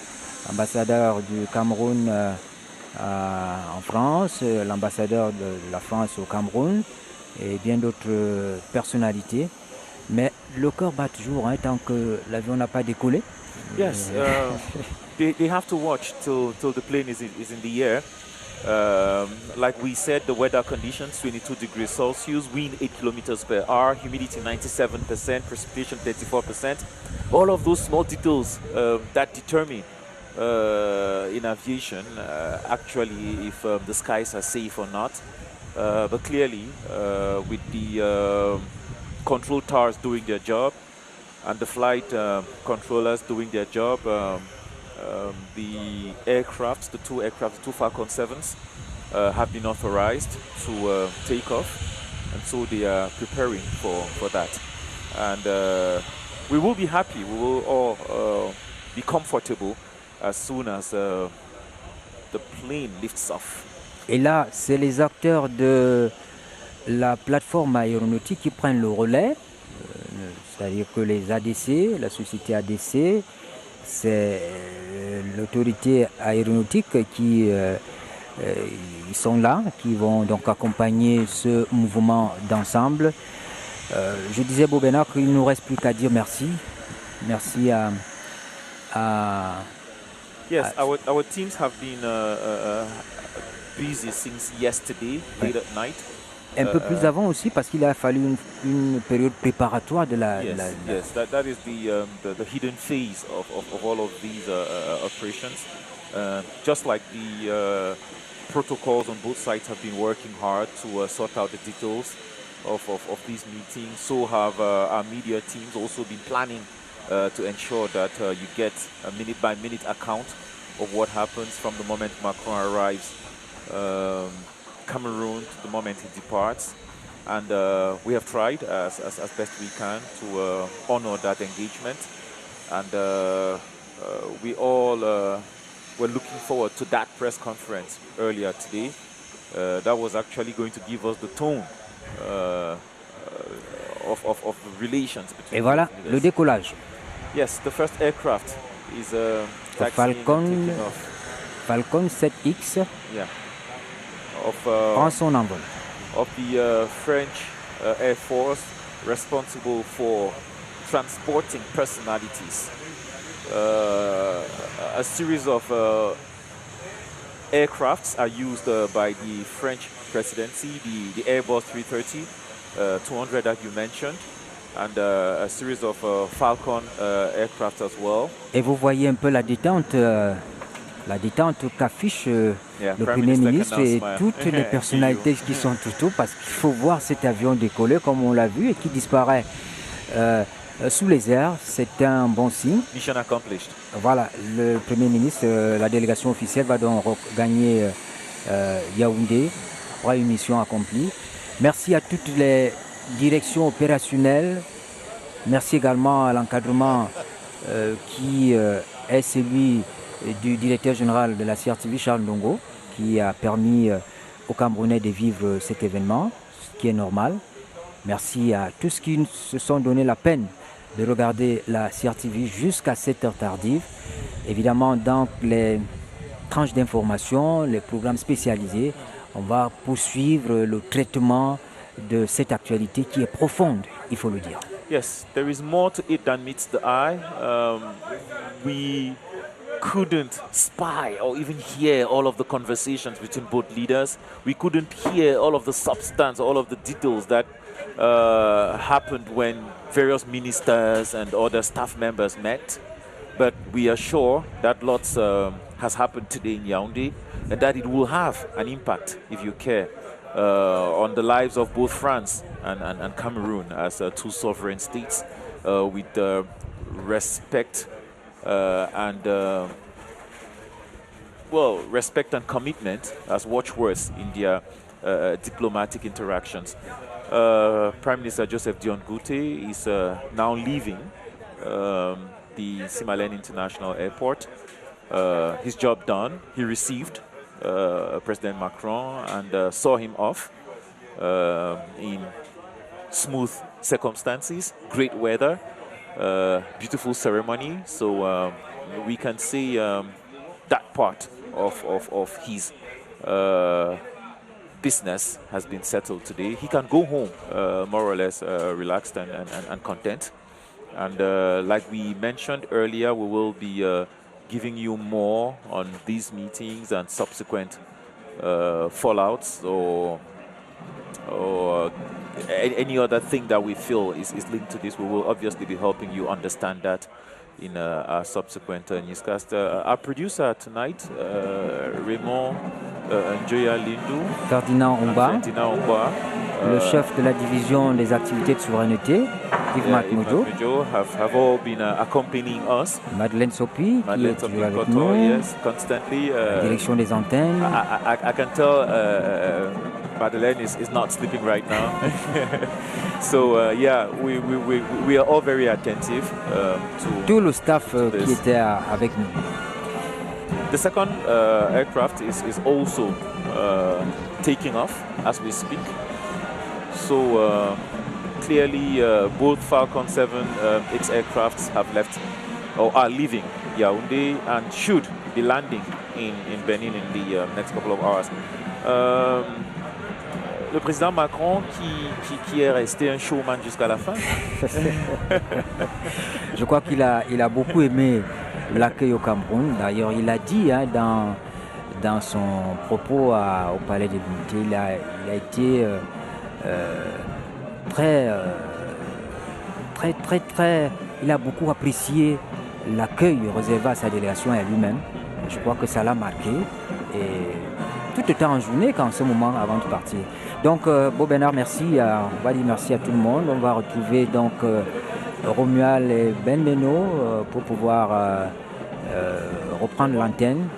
l'ambassadeur du Cameroun en France, l'ambassadeur de la France au Cameroun et bien d'autres personnalités. Mais le cœur bat toujours hein, tant que l'avion n'a pas décollé. Yes, they have to watch till the plane is in the air. Like we said, the weather conditions, 22 degrees Celsius, wind 8 kilometers per hour, humidity 97%, precipitation 34%. All of those small details that determine in aviation actually if the skies are safe or not. But clearly, with the control towers doing their job and the flight controllers doing their job, the aircrafts, the two aircrafts, the two Falcon 7s, have been authorized to take off, and so they are preparing for that. And we will be happy, we will all be comfortable as soon as the plane lifts off. Et là, c'est les acteurs de la plateforme aéronautique qui prennent le relais, c'est-à-dire que les ADC, la société ADC, c'est l'autorité aéronautique qui ils sont là, qui vont donc accompagner ce mouvement d'ensemble. Je disais, Bobena, qu'il ne nous reste plus qu'à dire merci. Merci à Yes, our teams have been busy since yesterday, late at night. un peu plus avant aussi, parce qu'il a fallu une période préparatoire de la... Yes, that is the hidden phase of all of these operations. Just like the protocols on both sides have been working hard to sort out the details of these meetings, so have our media teams also been planning to ensure that you get a minute-by-minute account of what happens from the moment Macron arrives Cameroon to the moment he departs. And we have tried as best we can to honor that engagement. And we all were looking forward to that press conference earlier today. That was actually going to give us the tone of the relations between. Et voilà le décollage. Yes, the first aircraft is Falcon 7X. Yeah. Prend son envol. Of the French Air Force, responsible for transporting personalities. A series of aircrafts are used by the French presidency, the Airbus 330, 200 that you mentioned, and a series of Falcon aircraft as well. Et vous voyez un peu la détente qu'affiche le Premier ministre et toutes les personnalités qui sont autour, parce qu'il faut voir cet avion décoller comme on l'a vu et qui disparaît sous les airs. C'est un bon signe. Mission accomplished. Voilà, le Premier ministre, la délégation officielle va donc gagner Yaoundé après une mission accomplie. Merci à toutes les directions opérationnelles. Merci également à l'encadrement qui est celui du directeur général de la CRTV, Charles Ndongo, qui a permis aux Camerounais de vivre cet événement, ce qui est normal. Merci à tous qui se sont donné la peine de regarder la CRTV jusqu'à cette heure tardive. Évidemment, dans les tranches d'information, les programmes spécialisés, on va poursuivre le traitement de cette actualité qui est profonde, il faut le dire. Yes, there is more to it than meets the eye. We couldn't spy or even hear all of the conversations between both leaders. We couldn't hear all of the substance, all of the details that happened when various ministers and other staff members met. But we are sure that lots has happened today in Yaoundé, and that it will have an impact, if you care, on the lives of both France and Cameroon as two sovereign states with respect and respect and commitment as watchwords in their diplomatic interactions. Prime Minister Joseph Dion Gouté is now leaving the Simalen International Airport. His job done. He received President Macron and saw him off in smooth circumstances, great weather, beautiful ceremony. So we can see that part of his business has been settled today. He can go home more or less relaxed and content. And like we mentioned earlier, we will be giving you more on these meetings and subsequent fallouts or any other thing that we feel is linked to this, we will obviously be helping you understand that in our subsequent newscast. Our producer tonight, Raymond Njoya Lindu, Ferdinand Omba, le chef de la division des activités de souveraineté, Yves Matmojo, have all been accompanying us. Madeleine Sopi, qui est toujours avec nous, yes, constantly. direction des antennes. I can tell Madeleine is not sleeping right now. So yeah, we are all very attentive to tout le staff qui était avec nous. The second aircraft is also taking off as we speak. So clearly both Falcon 7X aircrafts have left or are leaving Yaoundé and should be landing in Benin in the next couple of hours. Le président Macron qui est resté un showman jusqu'à la fin. Je crois qu'il a beaucoup aimé l'accueil au Cameroun. D'ailleurs, il a dit dans son propos au Palais de l'Unité, il a été très, il a beaucoup apprécié l'accueil réservé à sa délégation et à lui-même. Je crois que ça l'a marqué. Et tout était en journée qu'en ce moment avant de partir. Donc, Beau Bernard, merci. On va dire merci à tout le monde. On va retrouver donc Romuald et Ben Beno pour pouvoir reprendre l'antenne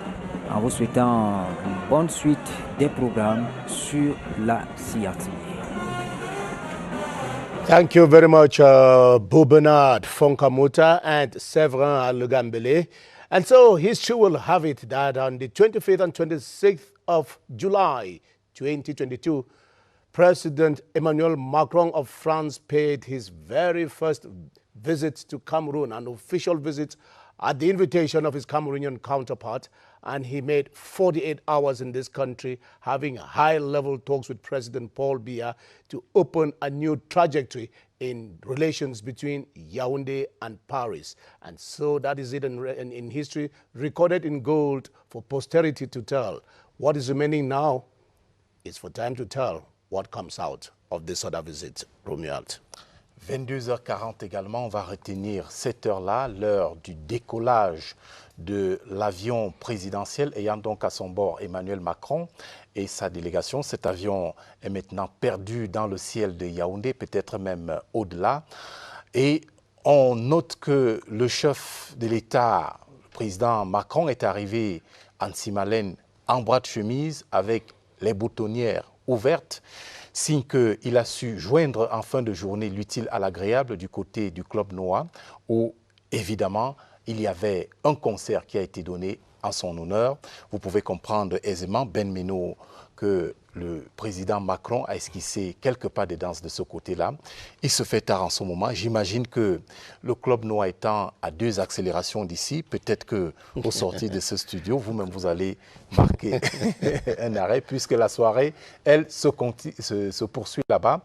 en vous souhaitant une bonne suite des programmes sur la CRTV. Thank you very much, Beau Bernard Fonkamota and Séverin Legambele. And so history will have it that on the 25th and 26th of July 2022, President Emmanuel Macron of France paid his very first visit to Cameroon, an official visit at the invitation of his Cameroonian counterpart, and he made 48 hours in this country, having high-level talks with President Paul Biya to open a new trajectory in relations between Yaoundé and Paris. And so that is it in history, recorded in gold for posterity to tell. What is remaining now is for time to tell what comes out of this other visit. Romuald. 22h40 également, on va retenir cette heure-là, l'heure du décollage de l'avion présidentiel ayant donc à son bord Emmanuel Macron et sa délégation. Cet avion est maintenant perdu dans le ciel de Yaoundé, peut-être même au-delà. Et on note que le chef de l'État, le président Macron, est arrivé en Simalène en bras de chemise avec les boutonnières ouvertes, signe qu'il a su joindre en fin de journée l'utile à l'agréable du côté du Club Noah, où évidemment il y avait un concert qui a été donné en son honneur. Vous pouvez comprendre aisément, Ben Meno, que le président Macron a esquissé quelques pas de danse de ce côté-là. Il se fait tard en ce moment. J'imagine que le Club Noah étant à 2 accélérations d'ici, peut-être qu'au sortir de ce studio, vous-même vous allez marquer un arrêt, puisque la soirée, elle se poursuit là-bas.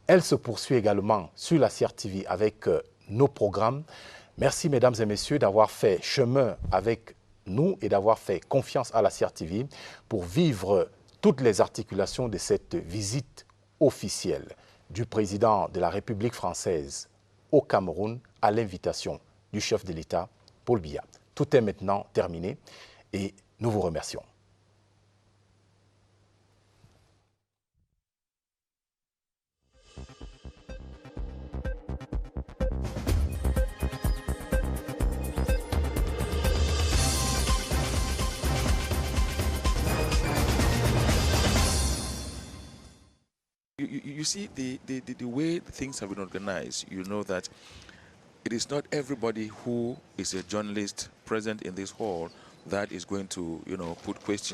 Elle se poursuit également sur la CRTV avec nos programmes. Merci, mesdames et messieurs, d'avoir fait chemin avec nous et d'avoir fait confiance à la CRTV pour vivre toutes les articulations de cette visite officielle du président de la République française au Cameroun à l'invitation du chef de l'État, Paul Biya. Tout est maintenant terminé et nous vous remercions. You see, the way things have been organized, you know that it is not everybody who is a journalist present in this hall that is going to, put questions.